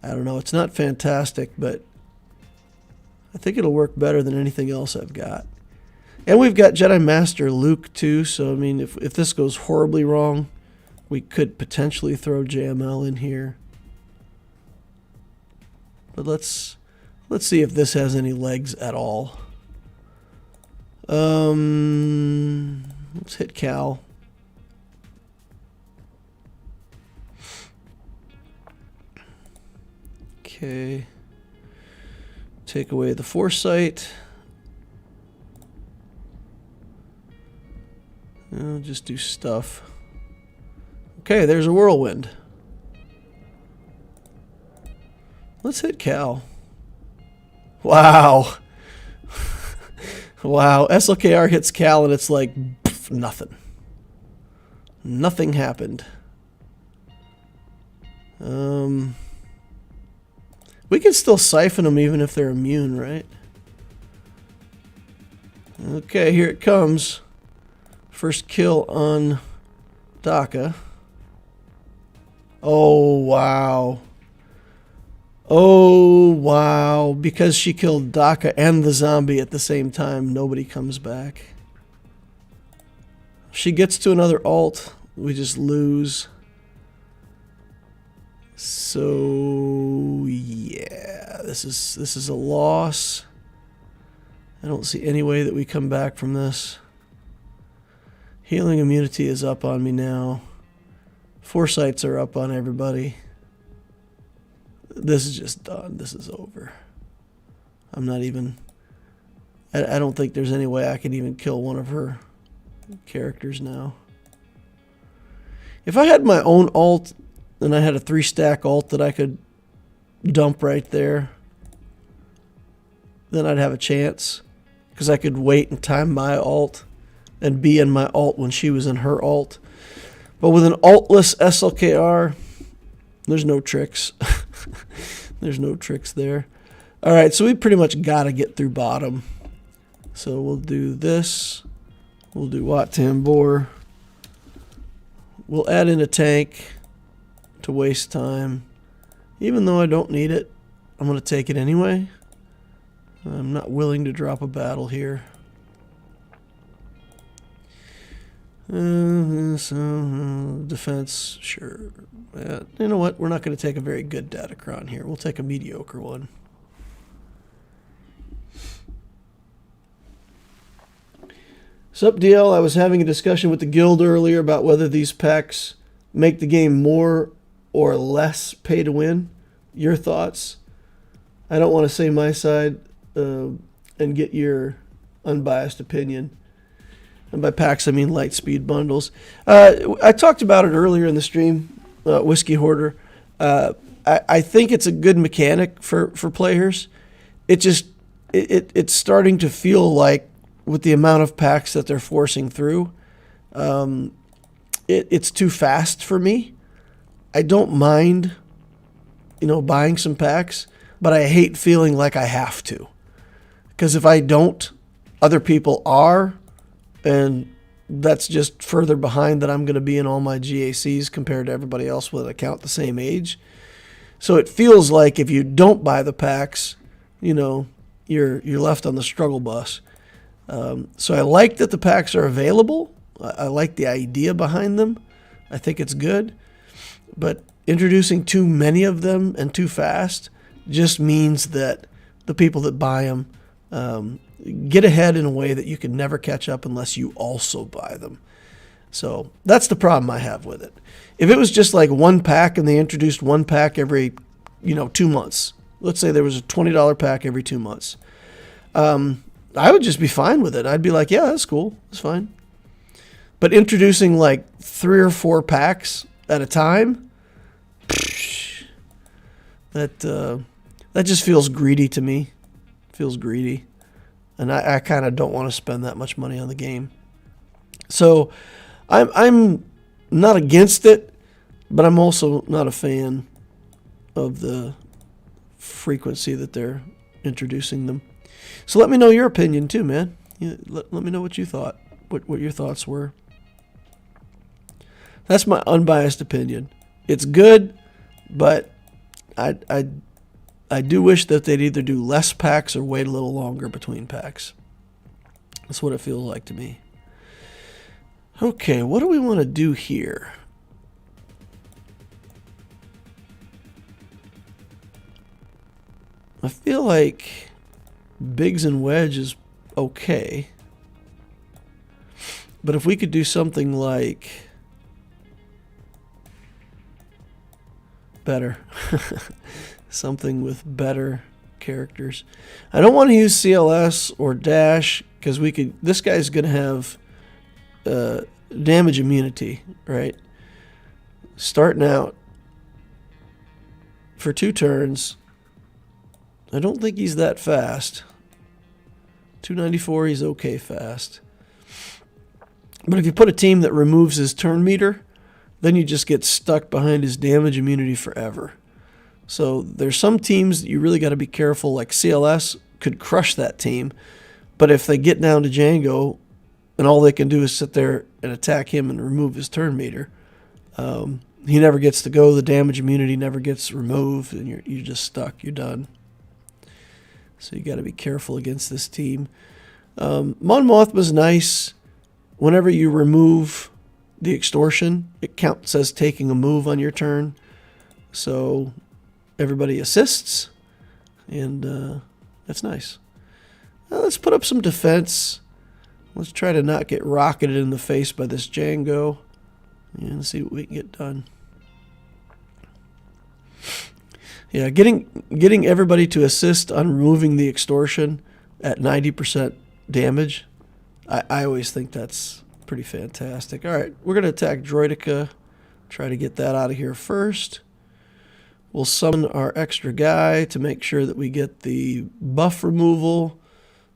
I don't know. It's not fantastic, but I think it'll work better than anything else I've got. And we've got Jedi Master Luke, too, so, I mean, if this goes horribly wrong, we could potentially throw JML in here. But let's see if this has any legs at all. Let's hit Cal. Okay. Take away the Foresight. I'll just do stuff. Okay, there's a whirlwind. Let's hit Cal. Wow. Wow, SLKR hits Cal and it's like pff, nothing. Nothing happened. We can still siphon them even if they're immune, right? Okay, here it comes. First kill on Daka. Oh, wow. Oh, wow. Because she killed Daka and the zombie at the same time, nobody comes back. She gets to another ult. We just lose. So, yeah. This is a loss. I don't see any way that we come back from this. Healing immunity is up on me now. Foresights are up on everybody. This is just done. This is over. I'm not even... I don't think there's any way I could even kill one of her characters now. If I had my own ult and I had a 3-stack ult that I could dump right there, then I'd have a chance. Because I could wait and time my ult and be in my ult when she was in her ult. But with an ultless SLKR, there's no tricks. There's no tricks there. All right, so we pretty much got to get through bottom. So we'll do this. We'll do Wat Tambor. We'll add in a tank to waste time. Even though I don't need it, I'm going to take it anyway. I'm not willing to drop a battle here. So, defense, sure. You know what? We're not going to take a very good Datacron here. We'll take a mediocre one. Sup, DL? I was having a discussion with the guild earlier about whether these packs make the game more or less pay to win. Your thoughts? I don't want to say my side and get your unbiased opinion. And by packs, I mean light speed bundles. I talked about it earlier in the stream, Whiskey Hoarder. I think it's a good mechanic for players. It's starting to feel like, with the amount of packs that they're forcing through, it's too fast for me. I don't mind, buying some packs, but I hate feeling like I have to. Because if I don't, other people are, and that's just further behind that I'm going to be in all my GACs compared to everybody else with an account the same age. So it feels like if you don't buy the packs, you're left on the struggle bus. So I like that the packs are available. I like the idea behind them. I think it's good. But introducing too many of them and too fast just means that the people that buy them get ahead in a way that you can never catch up unless you also buy them. So that's the problem I have with it. If it was just like one pack and they introduced one pack every, 2 months. Let's say there was a $20 pack every 2 months. I would just be fine with it. I'd be like, yeah, that's cool. That's fine. But introducing like 3 or 4 packs at a time, that just feels greedy to me. Feels greedy. And I kind of don't want to spend that much money on the game. So I'm not against it, but I'm also not a fan of the frequency that they're introducing them. So let me know your opinion too, man. Let me know what you thought, what your thoughts were. That's my unbiased opinion. It's good, but I do wish that they'd either do less packs or wait a little longer between packs. That's what it feels like to me. Okay, what do we want to do here? I feel like Biggs and Wedge is okay. But if we could do something like better. Something with better characters. I don't want to use CLS or Dash because this guy's going to have damage immunity, right? Starting out for 2 turns. I don't think he's that fast. 294, he's okay fast. But if you put a team that removes his turn meter, then you just get stuck behind his damage immunity forever. So there's some teams that you really got to be careful, like CLS could crush that team. But if they get down to Django and all they can do is sit there and attack him and remove his turn meter, he never gets to go. The damage immunity never gets removed, and you're just stuck. You're done. So you got to be careful against this team. Mon Mothma's nice. Whenever you remove the extortion, it counts as taking a move on your turn. So everybody assists, and that's nice. Now let's put up some defense. Let's try to not get rocketed in the face by this Django and see what we can get done. Yeah, getting everybody to assist on removing the extortion at 90% damage, I always think that's pretty fantastic. All right, we're going to attack Droideka. Try to get that out of here first. We'll summon our extra guy to make sure that we get the buff removal.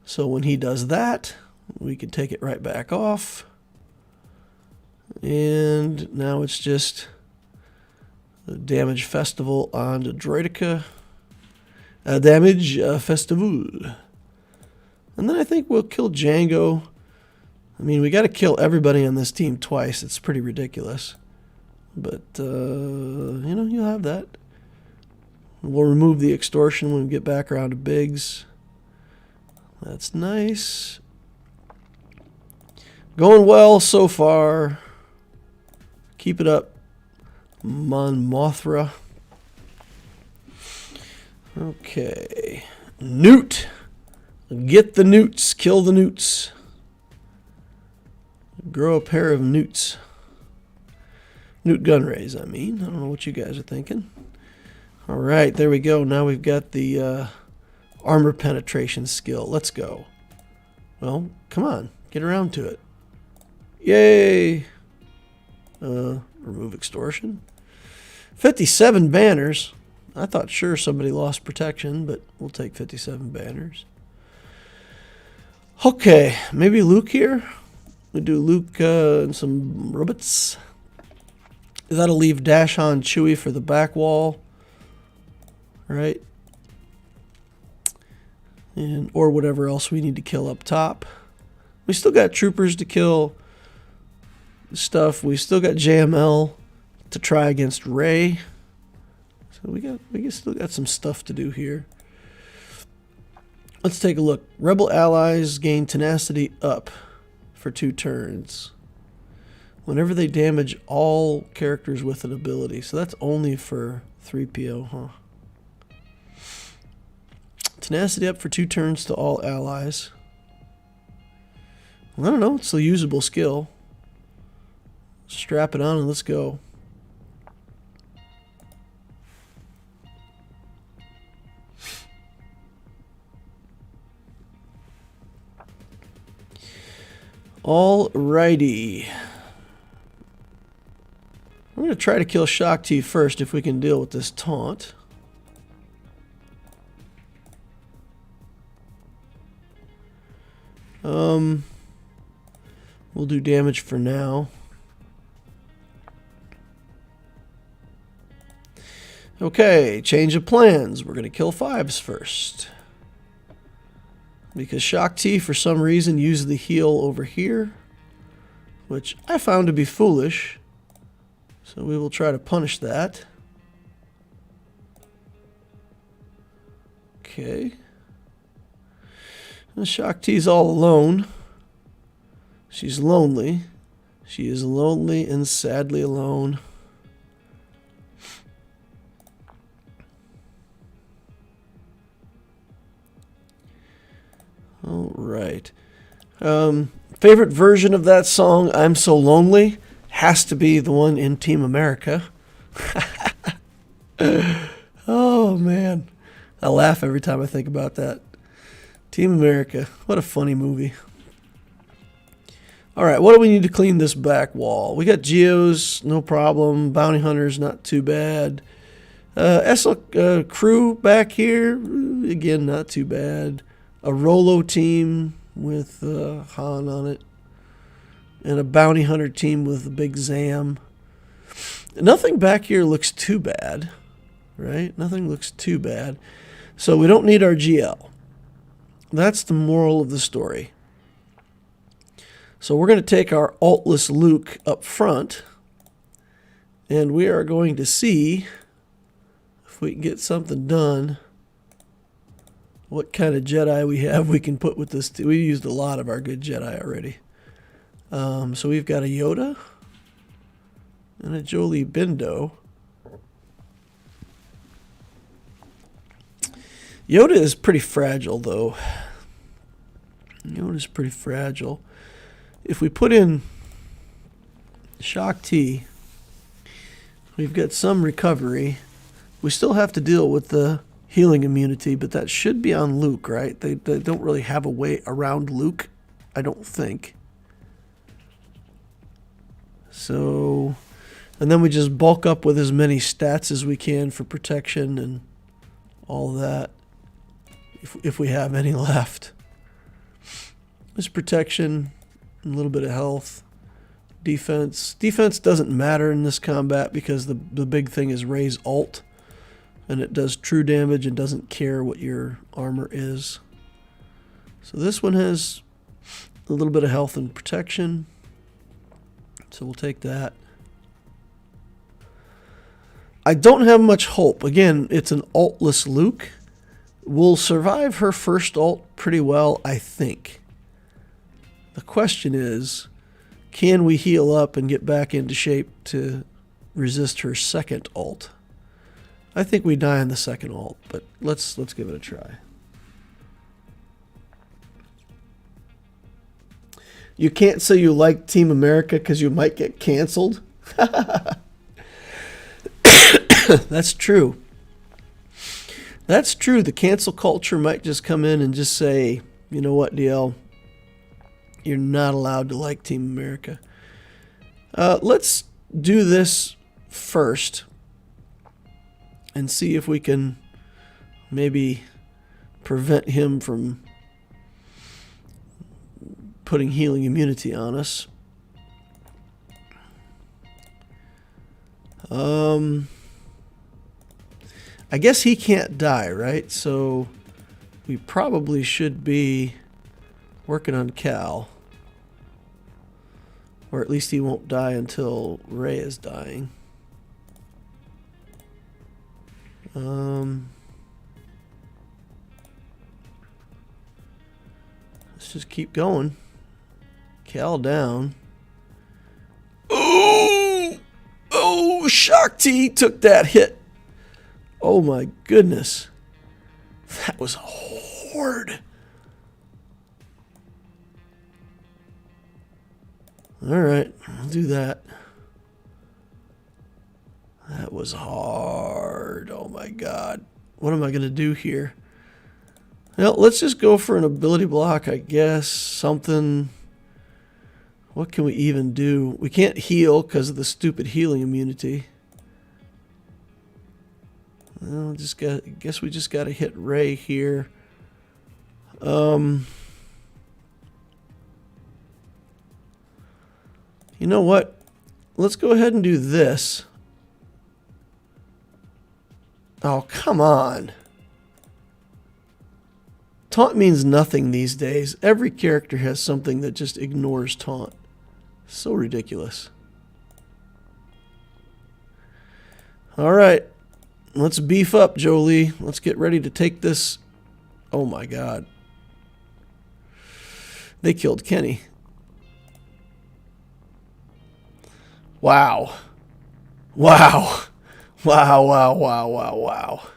So when he does that, we can take it right back off. And now it's just the damage festival on the Droideka. Damage festival. And then I think we'll kill Django. I mean, we got to kill everybody on this team twice. It's pretty ridiculous. But, you know, you'll have that. We'll remove the extortion when we get back around to Biggs. That's nice. Going well so far. Keep it up, Mon Mothma. Okay. Newt. Get the newts. Kill the newts. Grow a pair of newts. Newt Gunrays, I mean. I don't know what you guys are thinking. All right, there we go. Now we've got the armor penetration skill. Let's go. Well, come on. Get around to it. Yay! Remove extortion. 57 banners. I thought sure somebody lost protection, but we'll take 57 banners. Okay, maybe Luke here. We do Luke and some robots. That'll leave Dashon Chewie for the back wall. Right? And or whatever else we need to kill up top. We still got troopers to kill. Stuff. We still got JML to try against Rey. So we still got some stuff to do here. Let's take a look. Rebel allies gain tenacity up for 2 turns. Whenever they damage all characters with an ability. So that's only for 3PO, huh? Tenacity up for 2 turns to all allies. Well, I don't know. It's a usable skill. Strap it on and let's go. Alrighty. I'm going to try to kill Shaak Ti first if we can deal with this taunt. We'll do damage for now. Okay, change of plans. We're going to kill 5s first. Because Shaak Ti, for some reason, used the heal over here, which I found to be foolish. So we will try to punish that. Okay. And Shaak Ti's all alone. She's lonely. She is lonely and sadly alone. All right. Favorite version of that song, I'm So Lonely, has to be the one in Team America. Oh, man. I laugh every time I think about that. Team America. What a funny movie. All right, what do we need to clean this back wall? We got Geos, no problem. Bounty Hunters, not too bad. SL crew back here, again, not too bad. a Rolo team with Han on it, and a bounty hunter team with a big Zam. Nothing back here looks too bad, right? Nothing looks too bad. So we don't need our GL. That's the moral of the story. So we're going to take our altless Luke up front, and we are going to see if we can get something done. What kind of Jedi we have we can put with this. We used a lot of our good Jedi already. So we've got a Yoda and a Jolie Bindo. Yoda is pretty fragile, though. Yoda's pretty fragile. If we put in Shock T, we've got some recovery. We still have to deal with the healing immunity, but that should be on Luke, right? They don't really have a way around Luke, I don't think. So, and then we just bulk up with as many stats as we can for protection and all that, if we have any left. There's protection, a little bit of health, defense. Defense doesn't matter in this combat because the big thing is Rey's ult, and it does true damage and doesn't care what your armor is. So this one has a little bit of health and protection, so we'll take that. I don't have much hope. Again, it's an altless Luke. We'll survive her first ult pretty well, I think. The question is, can we heal up and get back into shape to resist her second ult? I think we die on the second ult, but let's give it a try. You can't say you like Team America because you might get canceled. That's true. That's true. The cancel culture might just come in and just say, you know what, DL? You're not allowed to like Team America. Let's do this first and see if we can maybe prevent him from putting healing immunity on us. I guess he can't die, right? So we probably should be working on Cal. Or at least he won't die until Rey is dying. Let's just keep going. Cal down. Oh! Oh, Shock T took that hit. Oh my goodness. That was hard. Alright, I'll do that. That was hard. Oh my god. What am I going to do here? Well, let's just go for an ability block, I guess. Something. What can we even do? We can't heal because of the stupid healing immunity. Well, guess we just got to hit Rey here. You know what? Let's go ahead and do this. Oh, come on. Taunt means nothing these days. Every character has something that just ignores taunt. So ridiculous. All right. Let's beef up, Jolie. Let's get ready to take this. Oh my god. They killed Kenny. Wow. Wow. Wow, wow, wow, wow, wow.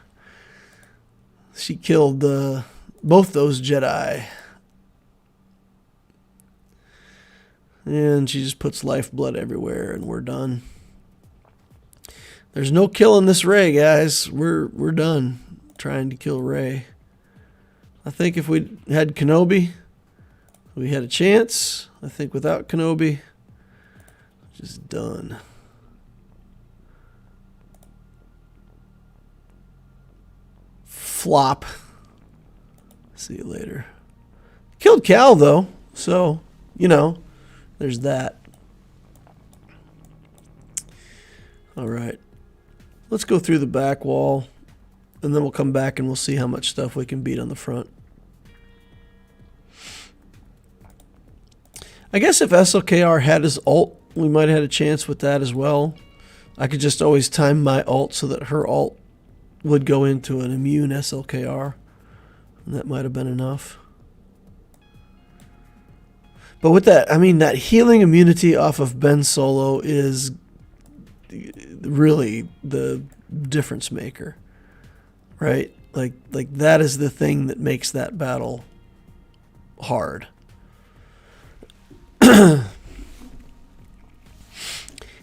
She killed both those Jedi. And she just puts lifeblood everywhere, and we're done. There's no killing this Rey, guys. We're done trying to kill Rey. I think if we had Kenobi, we had a chance. I think without Kenobi, just done. Flop. See you later. Killed Cal, though. So, there's that. All right. Let's go through the back wall, and then we'll come back and we'll see how much stuff we can beat on the front. I guess if SLKR had his ult, we might have had a chance with that as well. I could just always time my ult so that her ult would go into an immune SLKR. And that might have been enough. But with that, I mean, that healing immunity off of Ben Solo is really the difference maker, right? Like that is the thing that makes that battle hard.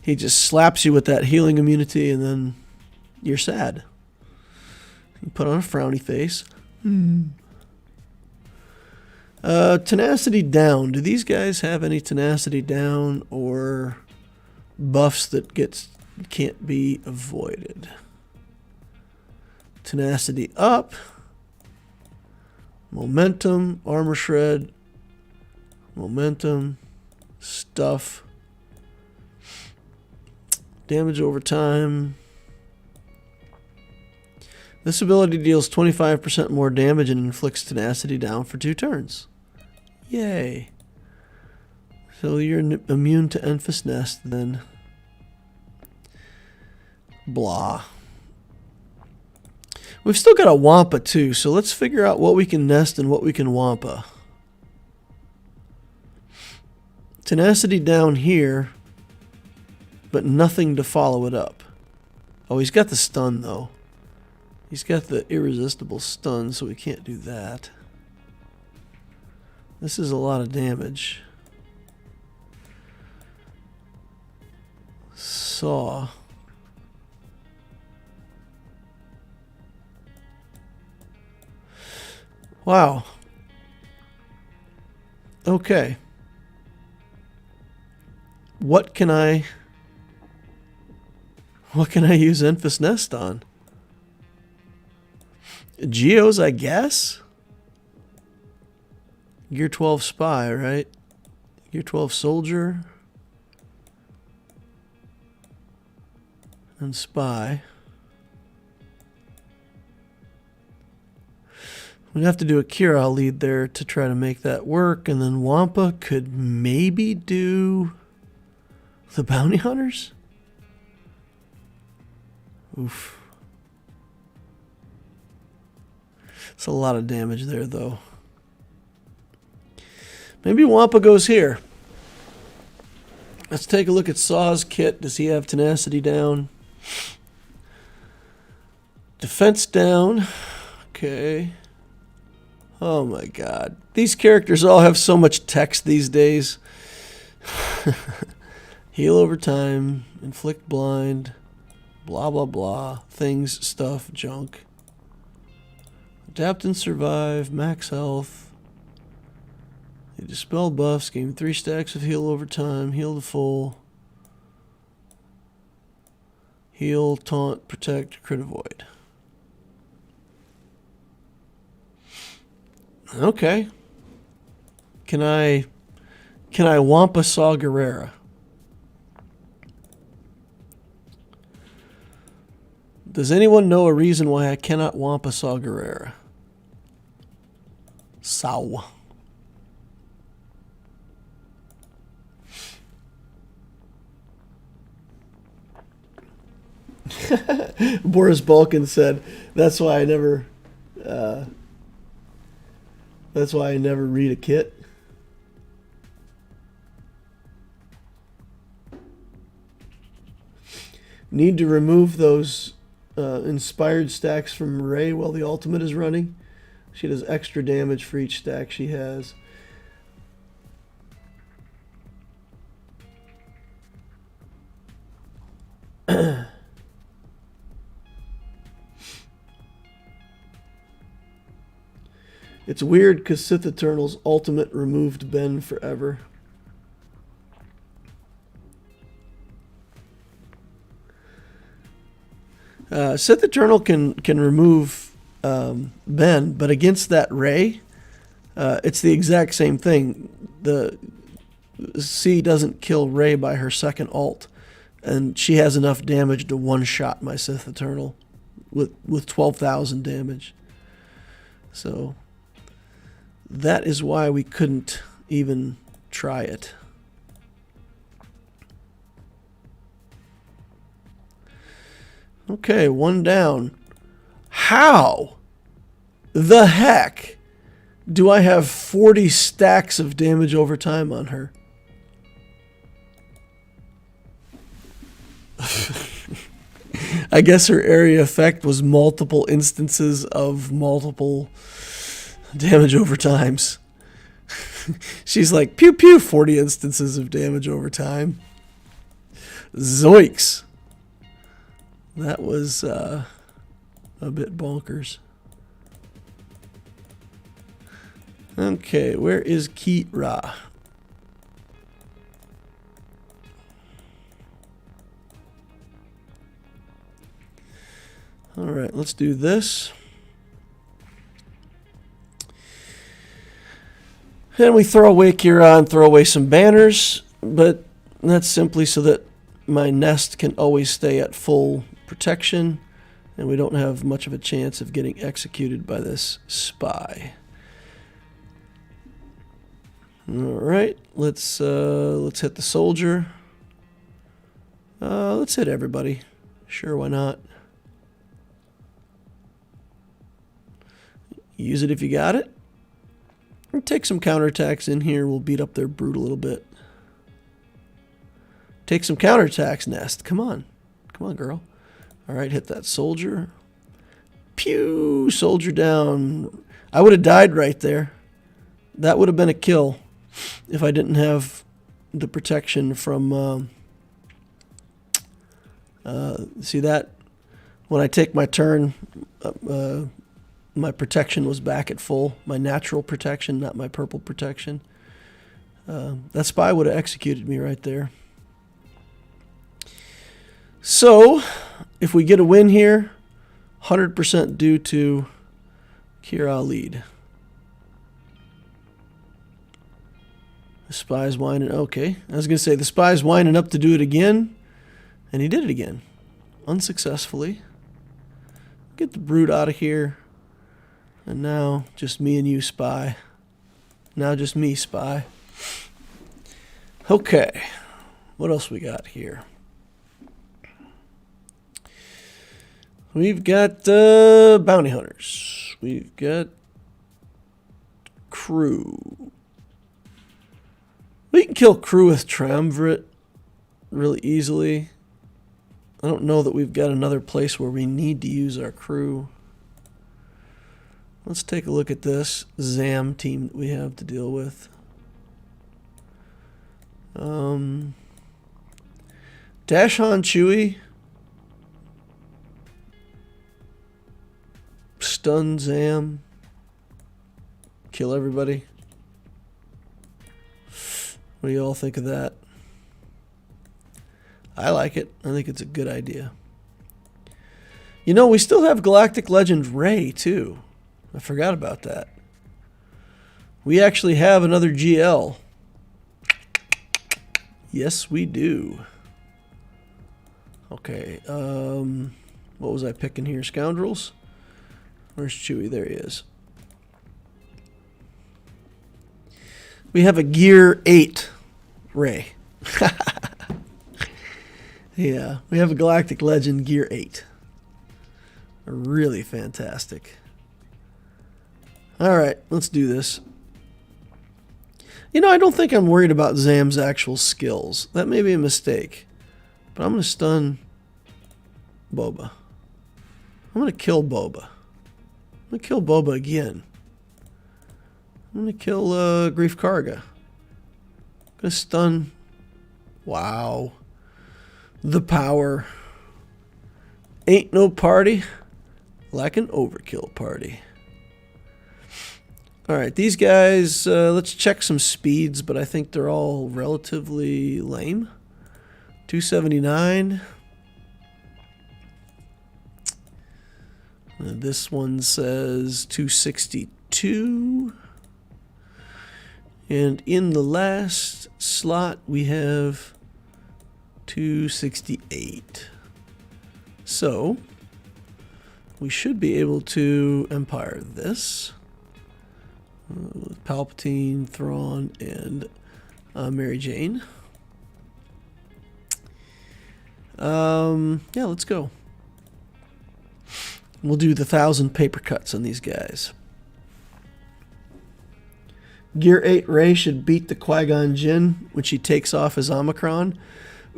He just slaps you with that healing immunity, and then you're sad. You put on a frowny face. Tenacity down. Do these guys have any tenacity down or buffs that can't be avoided? Tenacity up. Momentum. Armor shred. Momentum. Stuff. Damage over time. This ability deals 25% more damage and inflicts tenacity down for 2 turns. Yay. So you're immune to Enfys Nest then. Blah. We've still got a Wampa too, so let's figure out what we can nest and what we can Wampa. Tenacity down here, but nothing to follow it up. Oh, he's got the stun though. He's got the irresistible stun, so we can't do that. This is a lot of damage. Saw. Wow. Okay. What can I use Enfys Nest on? Geos, I guess? Gear 12 Spy, right? Gear 12 Soldier. And Spy. We'd have to do a Kira lead there to try to make that work. And then Wampa could maybe do the Bounty Hunters? Oof. It's a lot of damage there, though. Maybe Wampa goes here. Let's take a look at Saw's kit. Does he have tenacity down? Defense down. Okay. Oh my god. These characters all have so much text these days. Heal over time. Inflict blind. Blah, blah, blah. Things, stuff, junk. Adapt and survive. Max health. You dispel buffs. Gain 3 stacks of heal over time. Heal to full. Heal, taunt, protect, crit avoid. Okay. Can I Wampa Saw Gerrera? Does anyone know a reason why I cannot Wampa Saw Gerrera? Saw. Boris Balkan said, that's why I never read a kit. Need to remove those inspired stacks from Rey while the ultimate is running. She does extra damage for each stack she has. It's weird because Sith Eternal's ultimate removed Ben forever. Sith Eternal can remove Ben, but against that Rey, It's the exact same thing. The C doesn't kill Rey by her second ult, and she has enough damage to one-shot my Sith Eternal with 12,000 damage. So that is why we couldn't even try it. Okay, one down. How the heck do I have 40 stacks of damage over time on her? I guess her area effect was multiple instances of multiple damage over times. She's like, pew pew, 40 instances of damage over time. Zoinks. That was a bit bonkers. Okay, where is Kira? All right, let's do this. And we throw away Kira and throw away some banners, but that's simply so that my nest can always stay at full protection, and we don't have much of a chance of getting executed by this spy. All right, let's hit the soldier. Let's hit everybody. Sure, why not? Use it if you got it. And take some counterattacks in here. We'll beat up their brute a little bit. Take some counterattacks, Nest. Come on. Come on, girl. All right, hit that soldier. Pew! Soldier down. I would have died right there. That would have been a kill if I didn't have the protection from... see that? When I take my turn... my protection was back at full. My natural protection, not my purple protection. That spy would have executed me right there. So, if we get a win here, 100% due to Kira lead. The spy's whining. Okay, I was going to say the spy's whining up to do it again, and he did it again. Unsuccessfully. Get the brute out of here. And now, just me and you, spy. Now just me, spy. Okay. What else we got here? We've got bounty hunters. We've got crew. We can kill crew with triumvirate really easily. I don't know that we've got another place where we need to use our crew. Let's take a look at this ZAM team that we have to deal with. Dash Han Chewie. Stun ZAM. Kill everybody. What do you all think of that? I like it. I think it's a good idea. You know, we still have Galactic Legend Rey, too. I forgot about that. We actually have another GL. Yes, we do. Okay. What was I picking here? Scoundrels? Where's Chewie? There he is. We have a Gear 8 Rey. Yeah, we have a Galactic Legend Gear 8. Really fantastic. Alright, let's do this. You know, I don't think I'm worried about ZAM's actual skills. That may be a mistake. But I'm going to stun Boba. I'm going to kill Boba. I'm going to kill Boba again. I'm going to kill Grief Karga. I'm going to stun... Wow. The power. Ain't no party like an overkill party. Alright, these guys, let's check some speeds, but I think they're all relatively lame. 279. This one says 262. And in the last slot, we have 268. So we should be able to Empire this. With Palpatine, Thrawn, and Mary Jane. Yeah, let's go. We'll do the 1,000 paper cuts on these guys. Gear 8 Rey should beat the Qui-Gon Jinn when she takes off as Omicron.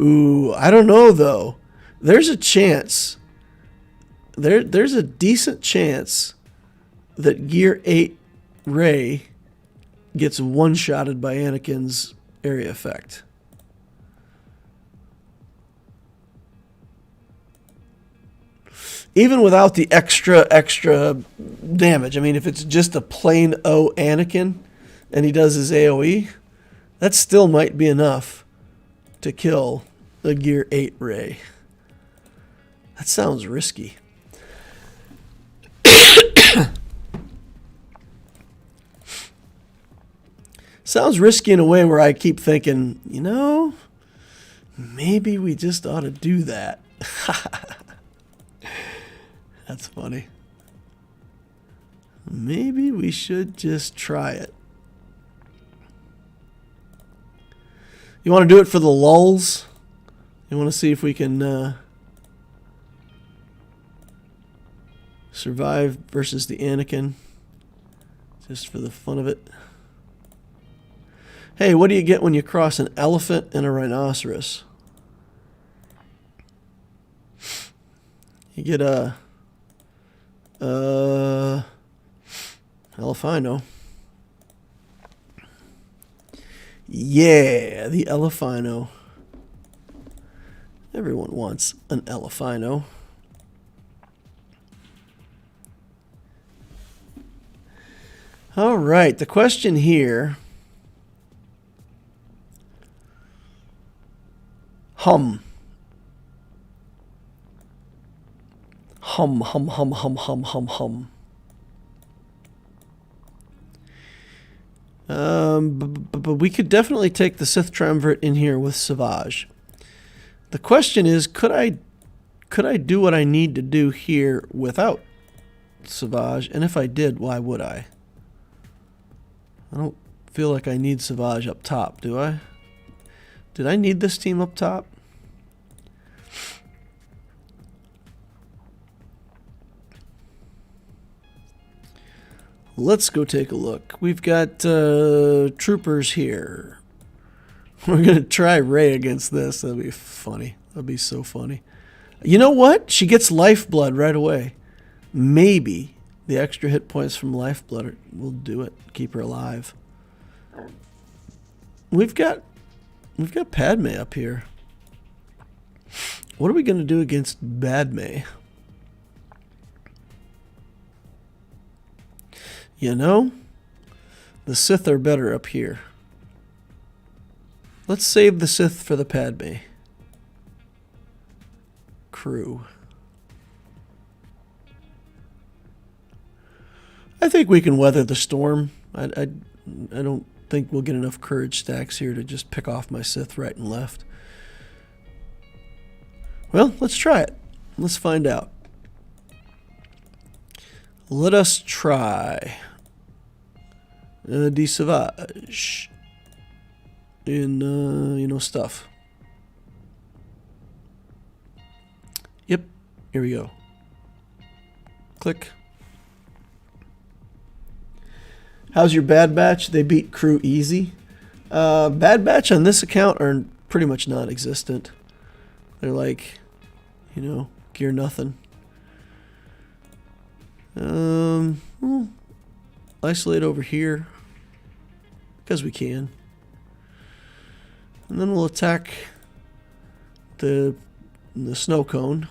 Ooh, I don't know though. There's a chance. There's a decent chance that Gear 8 Rey gets one-shotted by Anakin's area effect. Even without the extra damage. I mean, if it's just a plain O Anakin and he does his AoE, that still might be enough to kill the Gear 8 Rey. That sounds risky. Sounds risky in a way where I keep thinking, you know, maybe we just ought to do that. That's funny. Maybe we should just try it. You want to do it for the lulz? You want to see if we can survive versus the Anakin? Just for the fun of it. Hey, what do you get when you cross an elephant and a rhinoceros? You get a hell if I know. Yeah, the Elephino. Everyone wants an Elephino. All right, the question here. Hum. Hum, hum, hum, hum, hum, hum, hum. But we could definitely take the Sith Triumvirate in here with Savage. The question is, could I do what I need to do here without Savage? And if I did, why would I? I don't feel like I need Savage up top, do I? Did I need this team up top? Let's go take a look. We've got troopers here. We're going to try Rey against this. That'll be funny. That'll be so funny. You know what? She gets lifeblood right away. Maybe the extra hit points from lifeblood will do it. Keep her alive. We've got Padme up here. What are we going to do against Padme? You know, the Sith are better up here. Let's save the Sith for the Padme crew. I think we can weather the storm. I don't think we'll get enough courage stacks here to just pick off my Sith right and left. Well, let's try it. Let's find out. Let us try Savage in, stuff. Yep, here we go. Click. How's your Bad Batch? They beat crew easy. Bad Batch on this account are pretty much non-existent. They're like, gear nothing. We'll isolate over here because we can, and then we'll attack the snow cone,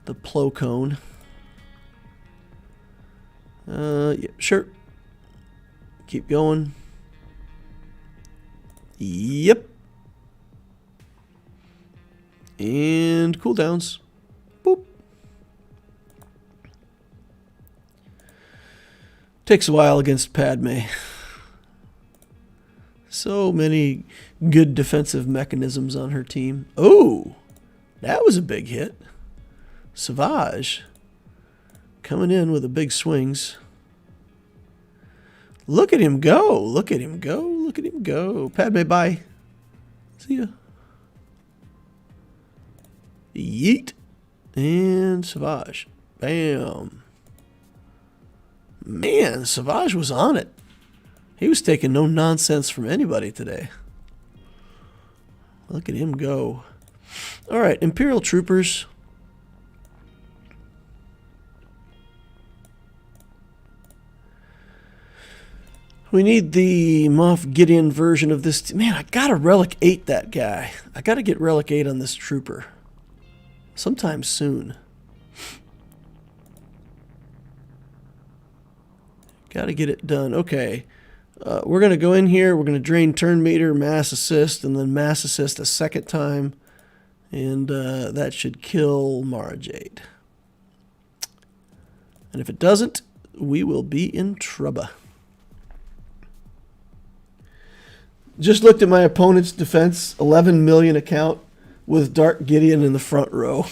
the plo cone. Yeah, sure. Keep going. Yep. And cooldowns. Boop. Takes a while against Padme. So many good defensive mechanisms on her team. Oh, that was a big hit. Savage coming in with the big swings. Look at him go. Look at him go. Look at him go. Padme, bye. See ya. Yeet. And Savage. Bam. Man, Savage was on it. He was taking no nonsense from anybody today. Look at him go. All right, Imperial Troopers. We need the Moff Gideon version of this. Man, I gotta Relic 8 that guy. I gotta get Relic 8 on this trooper. Sometime soon. Gotta get it done. Okay. We're gonna go in here. We're gonna drain turn meter, mass assist, and then mass assist a second time. And that should kill Mara Jade. And if it doesn't, we will be in trouble. Just looked at my opponent's defense, 11 million account with Darth Gideon in the front row.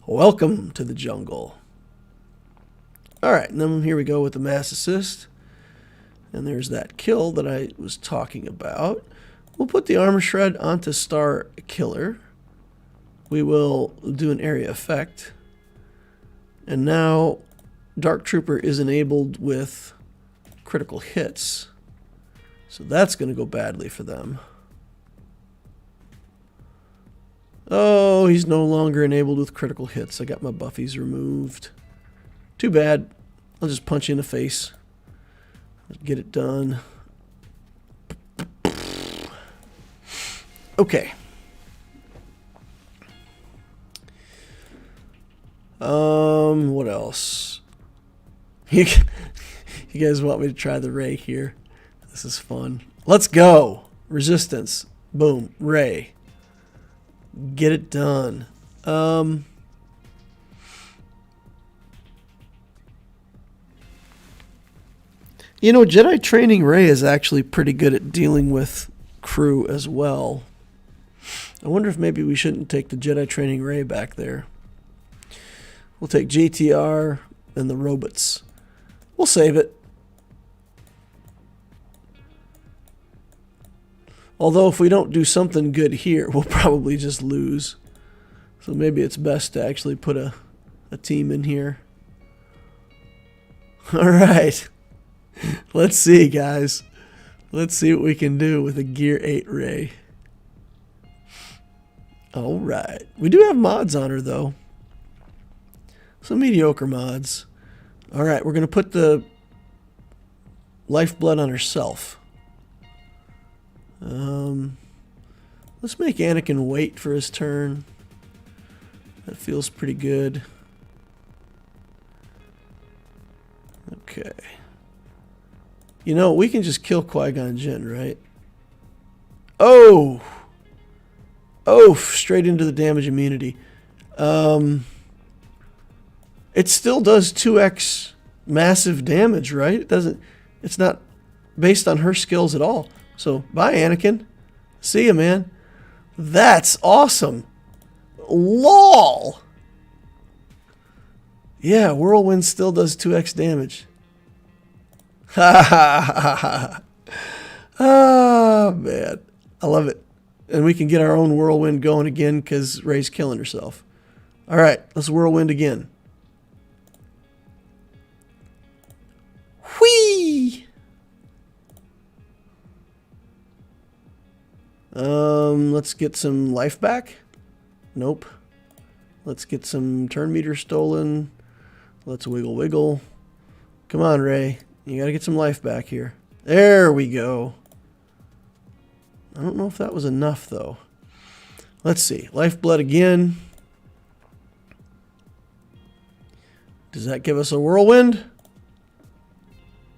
Welcome to the jungle. All right, and then here we go with the mass assist. And there's that kill that I was talking about. We'll put the armor shred onto Star Killer. We will do an area effect. And now Dark Trooper is enabled with critical hits. So that's going to go badly for them. Oh, he's no longer enabled with critical hits. I got my buffies removed. Too bad. I'll just punch you in the face. Get it done. Okay. What else? You guys want me to try the Ray here? This is fun. Let's go. Resistance. Boom. Ray. Get it done. You know, Jedi Training Ray is actually pretty good at dealing with crew as well. I wonder if maybe we shouldn't take the Jedi Training Ray back there. We'll take JTR and the robots. We'll save it. Although if we don't do something good here, we'll probably just lose. So maybe it's best to actually put a team in here. All right. Let's see, guys. Let's see what we can do with a Gear 8 Ray. All right. We do have mods on her, though. Some mediocre mods. All right, we're going to put the lifeblood on herself. Let's make Anakin wait for his turn. That feels pretty good. Okay. You know, we can just kill Qui-Gon Jinn, right? Oh! Oh, straight into the damage immunity. It still does 2x massive damage, right? It's not based on her skills at all. So, bye, Anakin. See ya, man. That's awesome. LOL. Yeah, Whirlwind still does 2x damage. Ha ha ha ha. Oh, man. I love it. And we can get our own Whirlwind going again because Rey's killing herself. All right, let's Whirlwind again. Whee! Let's get some life back. Nope. Let's get some turn meter stolen. Let's wiggle wiggle. Come on, Rey. You gotta get some life back here. There we go. I don't know if that was enough, though. Let's see. Lifeblood again. Does that give us a whirlwind?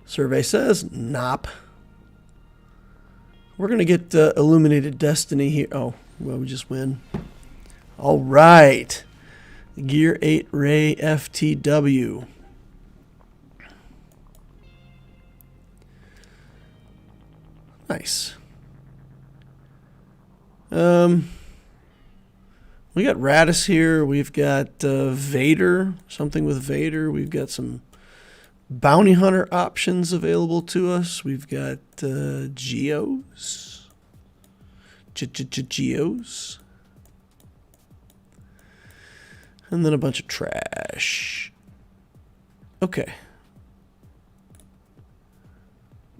Survey says, nop. We're going to get Illuminated Destiny here. Oh, well, we just win. All right. Gear 8 Ray FTW. Nice. We got Radis here. We've got Vader, something with Vader. We've got some bounty hunter options available to us. We've got Geos. Geos. And then a bunch of trash. Okay.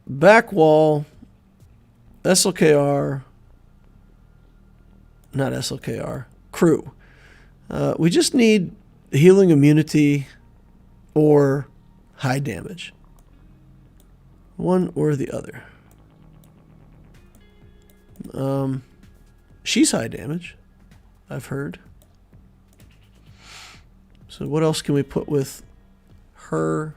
Back wall. SLKR. Not SLKR. Crew. We just need healing immunity or high damage. One or the other. She's high damage, I've heard. So what else can we put with her?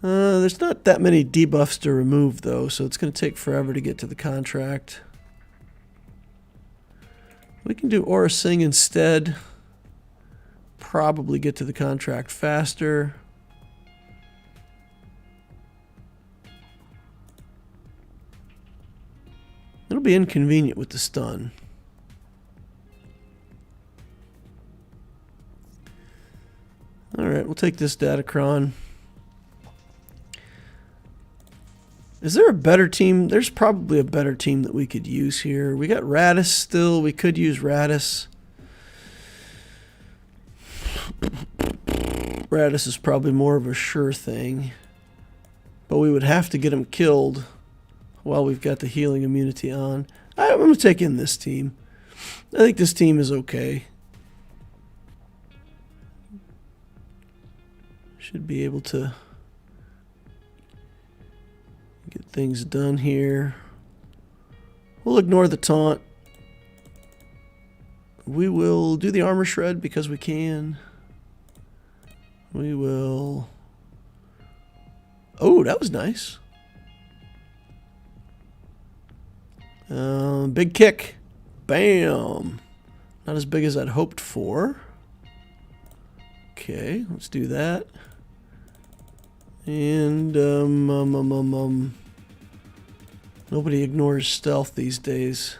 There's not that many debuffs to remove, though, so it's going to take forever to get to the contract. We can do Aura Sing instead. Probably get to the contract faster. It'll be inconvenient with the stun. Alright, we'll take this Datacron. Is there a better team? There's probably a better team that we could use here. We got Radis still. We could use Radis. Radis is probably more of a sure thing. But we would have to get him killed while we've got the healing immunity on. I'm going to take in this team. I think this team is okay. Should be able to get things done here. We'll ignore the taunt. We will do the armor shred because we can. We will... Oh, that was nice. Big kick. Bam. Not as big as I'd hoped for. Okay, let's do that. And, nobody ignores stealth these days.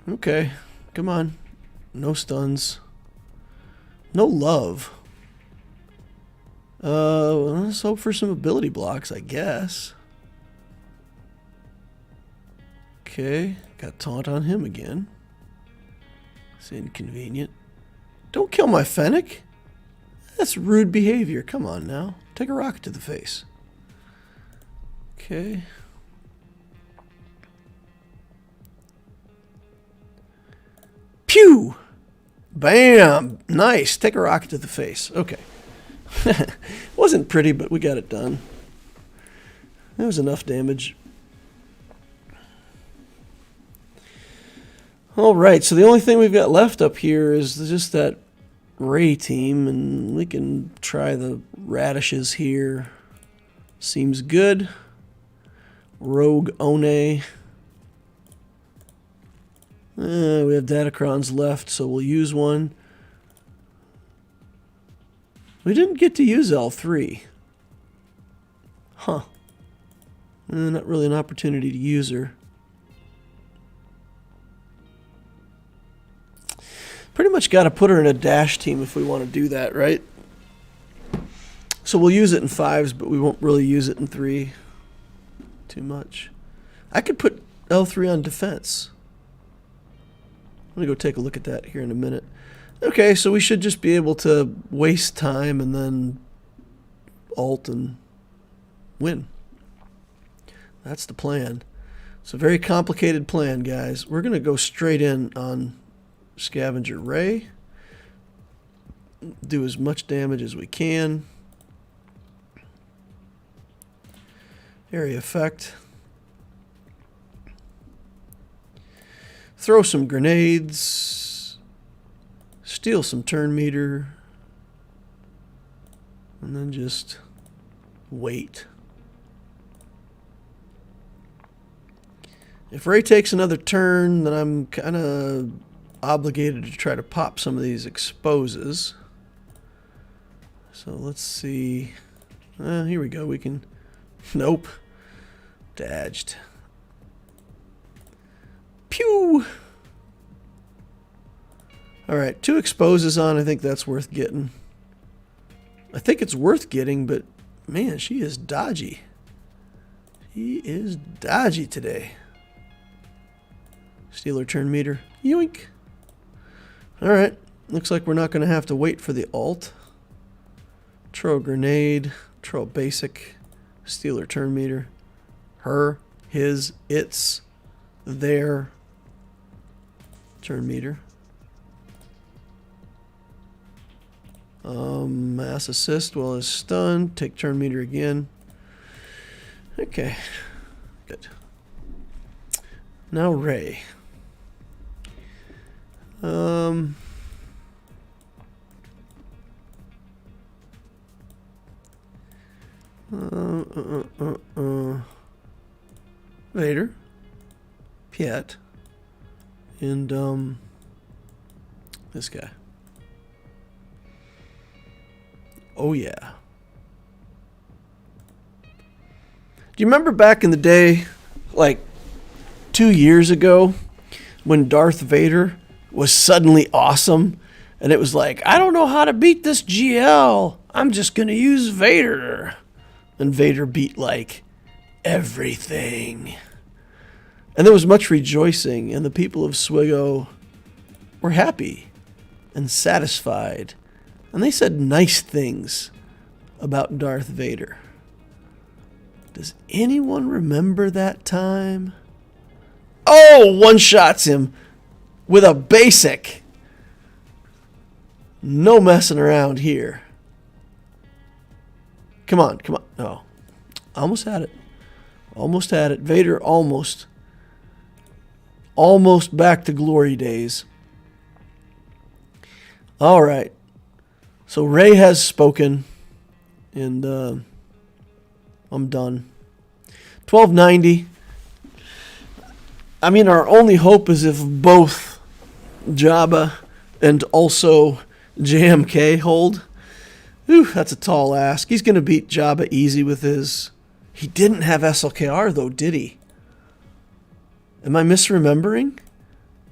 Okay, come on. No stuns. No love. Let's hope for some ability blocks, I guess. Okay, got taunt on him again. It's inconvenient. Don't kill my Fennec. That's rude behavior. Come on now. Take a rocket to the face. Okay. Pew! Bam! Nice. Take a rocket to the face. Okay. Wasn't pretty, but we got it done. That was enough damage. Alright, so the only thing we've got left up here is just that Ray team, and we can try the radishes here. Seems good. Rogue One. We have Datacrons left, so we'll use one. We didn't get to use L3. Huh. Not really an opportunity to use her. Pretty much got to put her in a dash team if we want to do that, right? So we'll use it in 5s, but we won't really use it in 3 too much. I could put L3 on defense. I'm going to go take a look at that here in a minute. Okay, so we should just be able to waste time and then ult and win. That's the plan. It's a very complicated plan, guys. We're going to go straight in on Scavenger Ray. Do as much damage as we can. Area effect. Throw some grenades. Steal some turn meter. And then just wait. If Ray takes another turn, then I'm kind of obligated to try to pop some of these exposes. So let's see. Here we go. We can... Nope. Dodged. Pew! Alright, 2 exposes on. I think that's worth getting. I think it's worth getting, but man, she is dodgy. She is dodgy today. Steal her turn meter. Yoink! Alright, looks like we're not going to have to wait for the ult. Throw a grenade. Throw a basic. Steal her turn meter. Her, his, its, their turn meter. Mass assist while it's stunned. Take turn meter again. Okay. Good. Now Ray. Vader. Piet. And, this guy. Oh, yeah. Do you remember back in the day, like 2 years ago, when Darth Vader was suddenly awesome? And it was like, I don't know how to beat this GL. I'm just going to use Vader. And Vader beat, like, everything. And there was much rejoicing, and the people of Swgoh were happy and satisfied. And they said nice things about Darth Vader. Does anyone remember that time? Oh, one-shots him with a basic. No messing around here. Come on, come on. Oh, almost had it. Almost had it. Vader almost back to glory days. All right. So Ray has spoken, and I'm done. 1290. I mean, our only hope is if both Jabba and also JMK hold. Whew, that's a tall ask. He's going to beat Jabba easy with his... He didn't have SLKR, though, did he? Am I misremembering?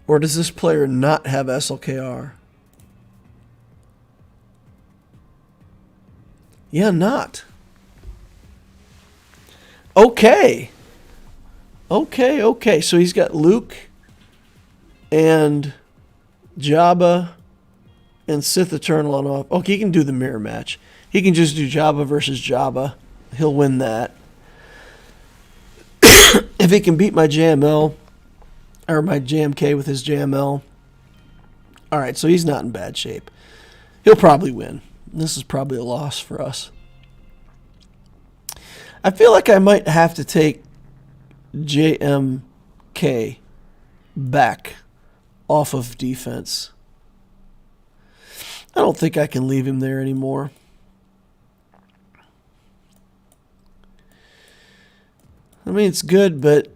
Or does this player not have SLKR? Yeah, not. Okay. Okay. So he's got Luke and Jabba and Sith Eternal on off. Okay, he can do the mirror match. He can just do Jabba versus Jabba. He'll win that. If he can beat my JML, or my JMK with his JML. Alright, so he's not in bad shape. He'll probably win. This is probably a loss for us. I feel like I might have to take JMK back off of defense. I don't think I can leave him there anymore. I mean, it's good, but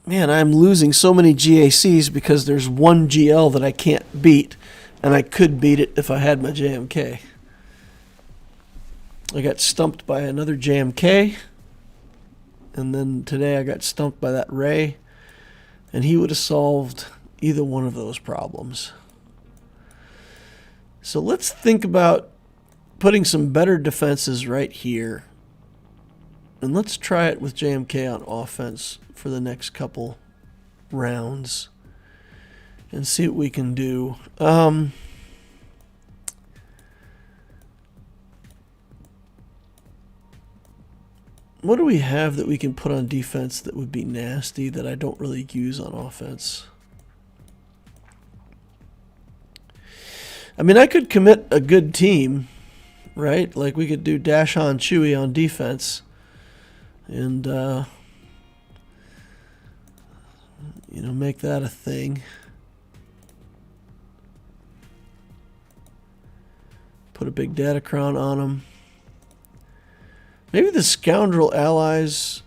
man, I'm losing so many GACs because there's one GL that I can't beat, and I could beat it if I had my JMK. I got stumped by another JMK, and then today I got stumped by that Ray, and he would have solved either one of those problems. So let's think about putting some better defenses right here. And let's try it with JMK on offense for the next couple rounds and see what we can do. What do we have that we can put on defense that would be nasty that I don't really use on offense? I mean, I could commit a good team, right? Like we could do Dash on Chewie on defense. And, make that a thing. Put a big Datacron on them. Maybe the Scoundrel allies...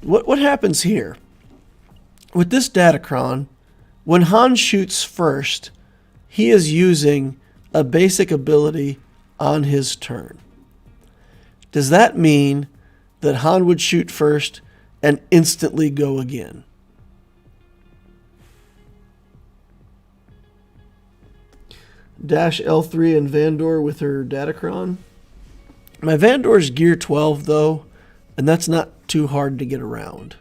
What happens here? With this Datacron, When Han shoots first, he is using a basic ability on his turn. Does that mean that Han would shoot first and instantly go again? Dash L3 and Vandor with her Datacron. My Vandor's gear 12 though, and that's not too hard to get around.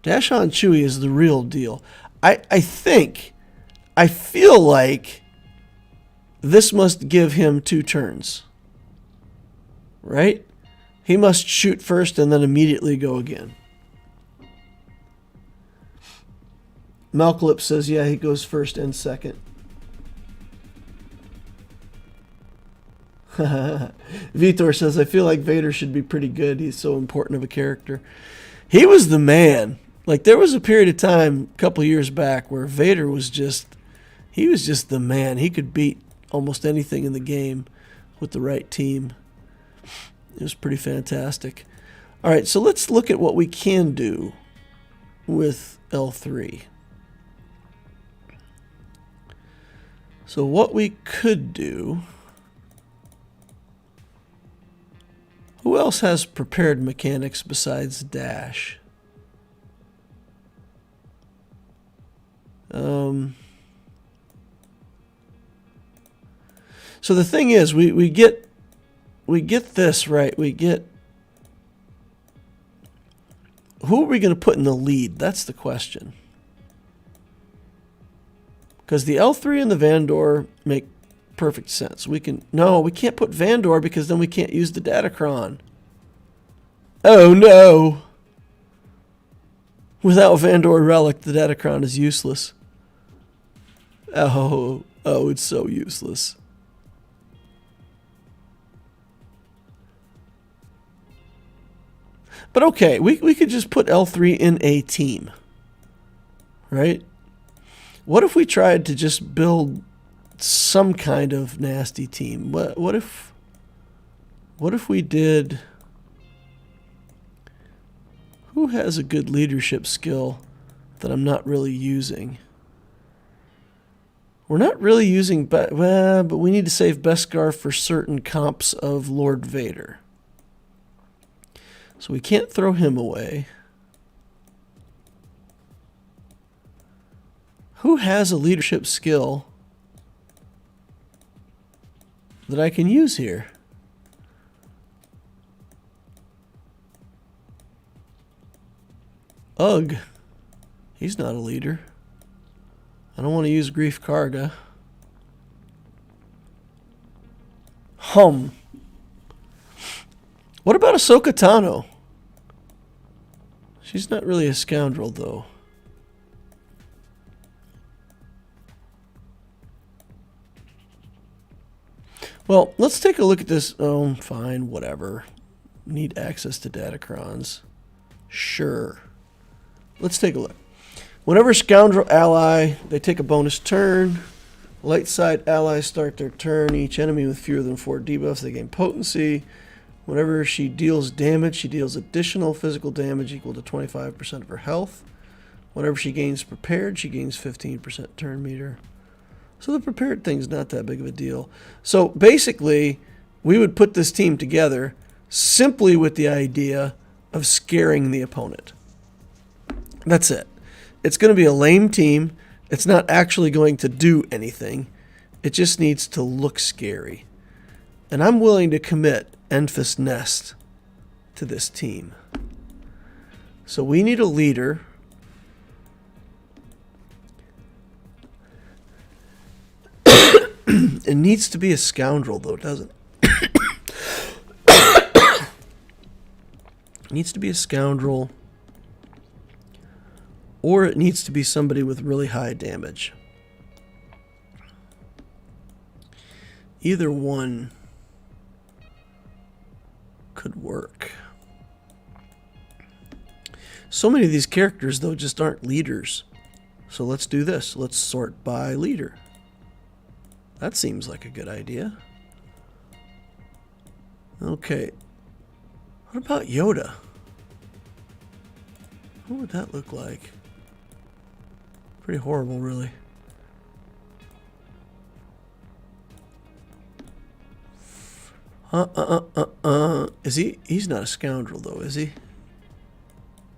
Dash on Chewie is the real deal. I feel like this must give him 2 turns. Right? He must shoot first and then immediately go again. Malcolip says, yeah, he goes first and second. Vitor says, I feel like Vader should be pretty good. He's so important of a character. He was the man. Like, there was a period of time a couple years back where Vader was just, he was just the man. He could beat almost anything in the game with the right team. It was pretty fantastic. All right, so let's look at what we can do with L3. So what we could do... Who else has prepared mechanics besides Dash? So the thing is, we get this right. We get, who are we going to put in the lead? That's the question. Because the L3 and the Vandor make perfect sense. We can't put Vandor because then we can't use the Datacron. Oh no! Without Vandor Relic, the Datacron is useless. Oh, it's so useless. But okay, we could just put L3 in a team. Right? What if we tried to just build some kind of nasty team? What if we did... Who has a good leadership skill that I'm not really using? We're not really using... but we need to save Beskar for certain comps of Lord Vader. So we can't throw him away. Who has a leadership skill that I can use here? Ugh. He's not a leader. I don't want to use Grief Karga. What about Ahsoka Tano? She's not really a scoundrel, though. Well, let's take a look at this. Oh, fine, whatever. Need access to Datacrons. Sure. Let's take a look. Whenever scoundrel ally, they take a bonus turn. Light side allies start their turn. Each enemy with fewer than 4 debuffs, they gain potency. Whenever she deals damage, she deals additional physical damage equal to 25% of her health. Whenever she gains prepared, she gains 15% turn meter. So the prepared thing's not that big of a deal. So basically, we would put this team together simply with the idea of scaring the opponent. That's it. It's going to be a lame team. It's not actually going to do anything. It just needs to look scary. And I'm willing to commit Enfys Nest to this team. So we need a leader. It needs to be a scoundrel, though, doesn't it? It needs to be a scoundrel. Or it needs to be somebody with really high damage. Either one could work. So many of these characters, though, just aren't leaders. So let's do this. Let's sort by leader. That seems like a good idea. Okay. What about Yoda? What would that look like? Pretty horrible, really. Is he? He's not a scoundrel, though, is he?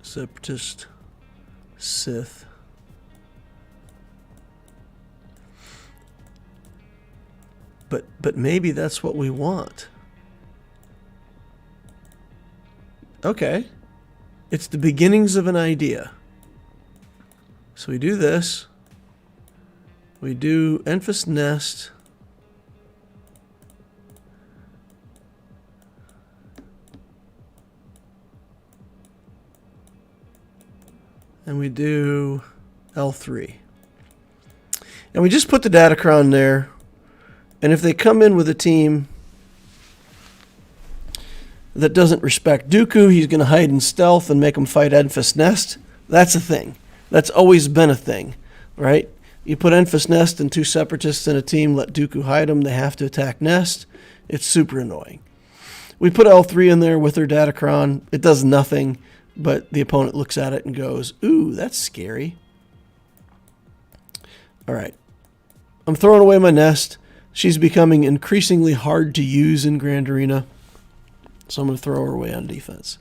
Separatist. Sith. But maybe that's what we want. Okay. It's the beginnings of an idea. So we do this. We do Enfys Nest. And we do L3. And we just put the Datacron there. And if they come in with a team that doesn't respect Dooku, he's going to hide in stealth and make them fight Enfys Nest. That's a thing. That's always been a thing, right? You put Enfys Nest and 2 Separatists in a team, let Dooku hide them, they have to attack Nest. It's super annoying. We put L3 in there with their Datacron. It does nothing, but the opponent looks at it and goes, ooh, that's scary. All right. I'm throwing away my Nest. She's becoming increasingly hard to use in Grand Arena. So I'm going to throw her away on defense.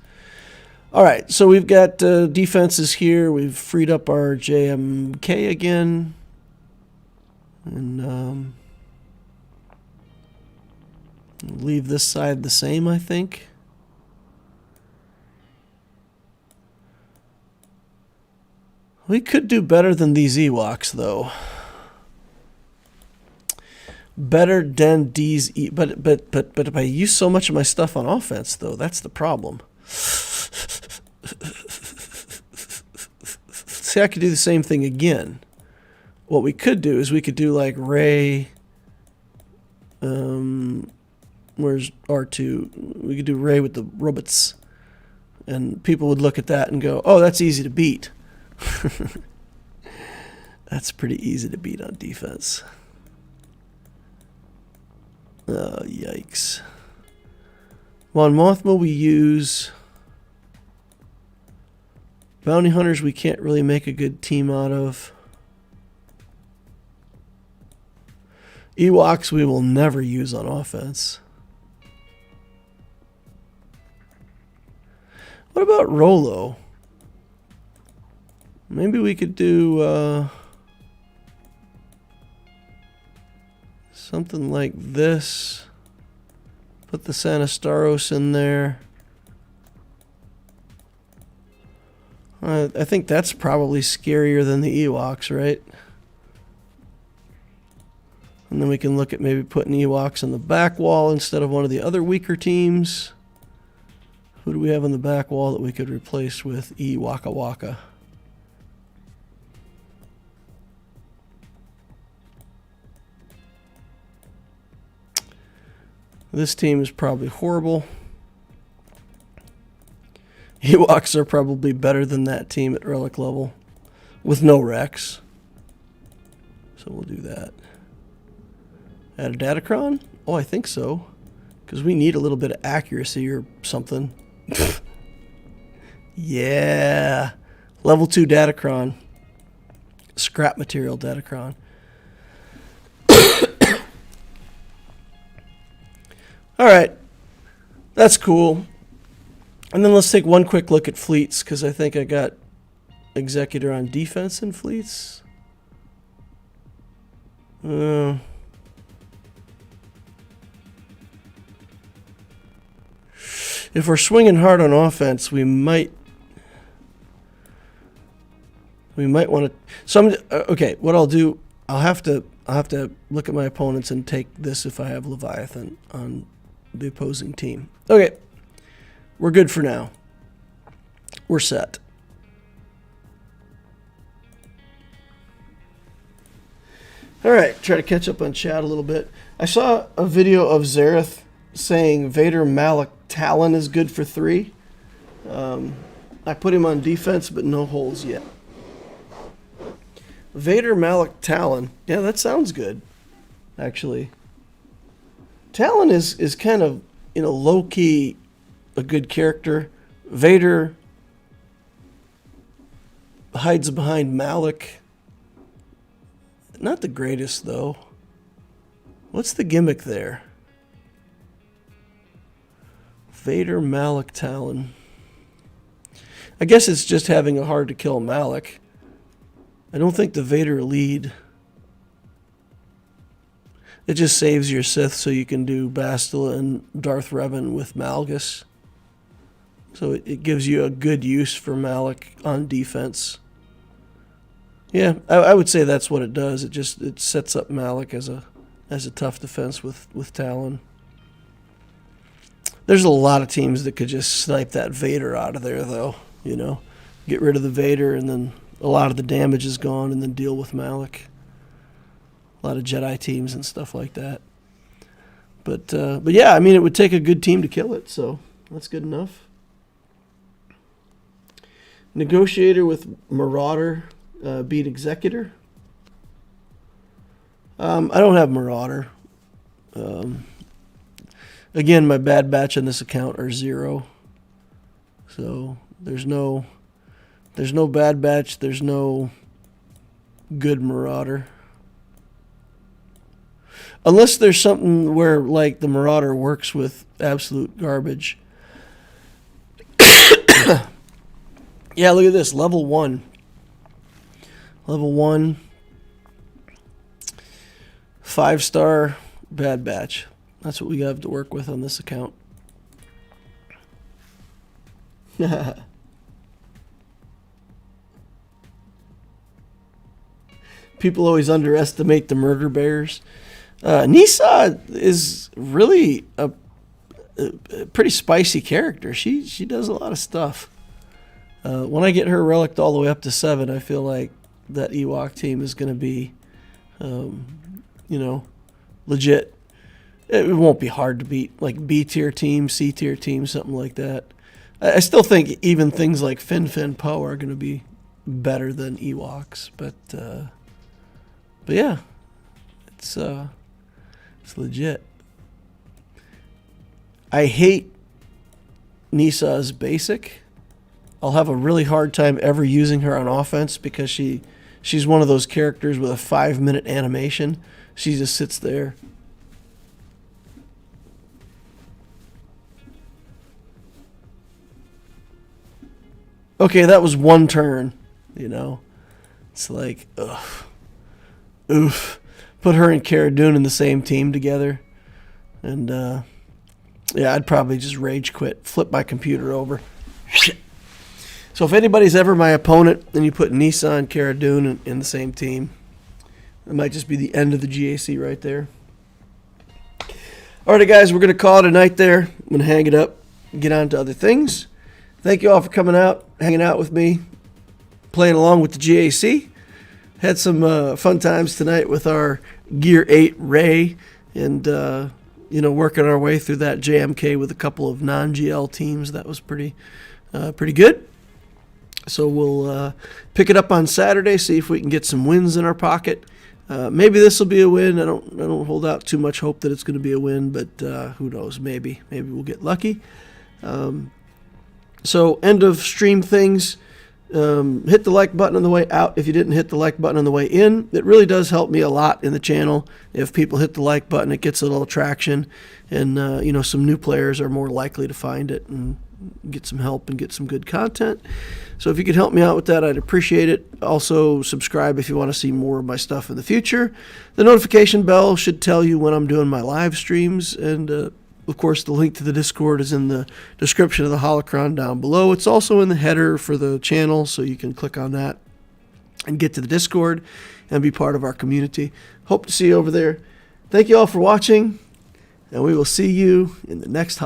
All right, so we've got defenses here. We've freed up our JMK again. And leave this side the same, I think. We could do better than these Ewoks, though. Better than these, but if I use so much of my stuff on offense, though, that's the problem. See, I could do the same thing again. What we could do is we could do like Rey. Where's R2? We could do Rey with the robots, and people would look at that and go, "Oh, that's easy to beat." That's pretty easy to beat on defense. Oh, yikes. Mon Mothma we use. Bounty Hunters we can't really make a good team out of. Ewoks we will never use on offense. What about Rolo? Maybe we could do something like this. Put the Sanastaros in there. I think that's probably scarier than the Ewoks, right? And then we can look at maybe putting Ewoks on the back wall instead of one of the other weaker teams. Who do we have on the back wall that we could replace with Waka Waka? This team is probably horrible. Ewoks are probably better than that team at relic level with no Rex. So we'll do that. Add a Datacron? Oh, I think so. Because we need a little bit of accuracy or something. Yeah. Level 2 Datacron. Scrap material Datacron. All right. That's cool. And then let's take one quick look at fleets, because I think I got Executor on defense and fleets. If we're swinging hard on offense, we might want to. So okay. What I'll do, I'll have to look at my opponents and take this if I have Leviathan on the opposing team. Okay. We're good for now. We're set. All right, try to catch up on chat a little bit. I saw a video of Zareth saying Vader Malak Talon is good for 3. I put him on defense, but no holes yet. Vader Malak Talon. Yeah, that sounds good, actually. Talon is kind of, low-key a good character. Vader hides behind Malak. Not the greatest, though. What's the gimmick there? Vader Malak Talon. I guess it's just having a hard to kill Malak. I don't think the Vader lead. It just saves your Sith so you can do Bastila and Darth Revan with Malgus. So it gives you a good use for Malak on defense. Yeah, I would say that's what it does. It sets up Malak as a tough defense with Talon. There's a lot of teams that could just snipe that Vader out of there, though. You know, get rid of the Vader, and then a lot of the damage is gone, and then deal with Malak. A lot of Jedi teams and stuff like that. But yeah, I mean, it would take a good team to kill it, so that's good enough. Negotiator with Marauder beat Executor. I don't have Marauder. Again, my bad batch on this account are 0. So there's no bad batch. There's no good Marauder. Unless there's something where, like, the Marauder works with absolute garbage. Yeah, look at this. Level 1. Level 1. 5-star bad batch. That's what we have to work with on this account. People always underestimate the murder bears. Nisa is really a pretty spicy character. She does a lot of stuff. When I get her relicked all the way up to 7, I feel like that Ewok team is going to be, legit. It won't be hard to beat, like B-tier team, C-tier team, something like that. I still think even things like Fin Poe are going to be better than Ewoks, but yeah, it's legit. I hate Nisa's basic. I'll have a really hard time ever using her on offense because she's one of those characters with a 5-minute animation. She just sits there. Okay, that was one turn, you know. It's like, ugh. Oof. Put her and Cara Dune in the same team together. And, yeah, I'd probably just rage quit. Flip my computer over. So if anybody's ever my opponent and you put Nisa and Cara Dune in the same team, it might just be the end of the GAC right there. Alrighty, guys, we're going to call it a night there. I'm going to hang it up and get on to other things. Thank you all for coming out, hanging out with me, playing along with the GAC. Had some fun times tonight with our Gear 8 Ray and, working our way through that JMK with a couple of non-GL teams. That was pretty good. So we'll pick it up on Saturday, see if we can get some wins in our pocket. Maybe this will be a win. I don't hold out too much hope that it's going to be a win, but who knows? Maybe we'll get lucky. So end of stream things. Hit the like button on the way out if you didn't hit the like button on the way in. It really does help me a lot in the channel. If people hit the like button, it gets a little traction, and some new players are more likely to find it and get some help and get some good content. So if you could help me out with that, I'd appreciate it. Also, subscribe if you want to see more of my stuff in the future. The notification bell should tell you when I'm doing my live streams, and of course, the link to the Discord is in the description of the holocron down below. It's also in the header for the channel, so you can click on that and get to the Discord and be part of our community. Hope to see you over there. Thank you all for watching, and we will see you in the next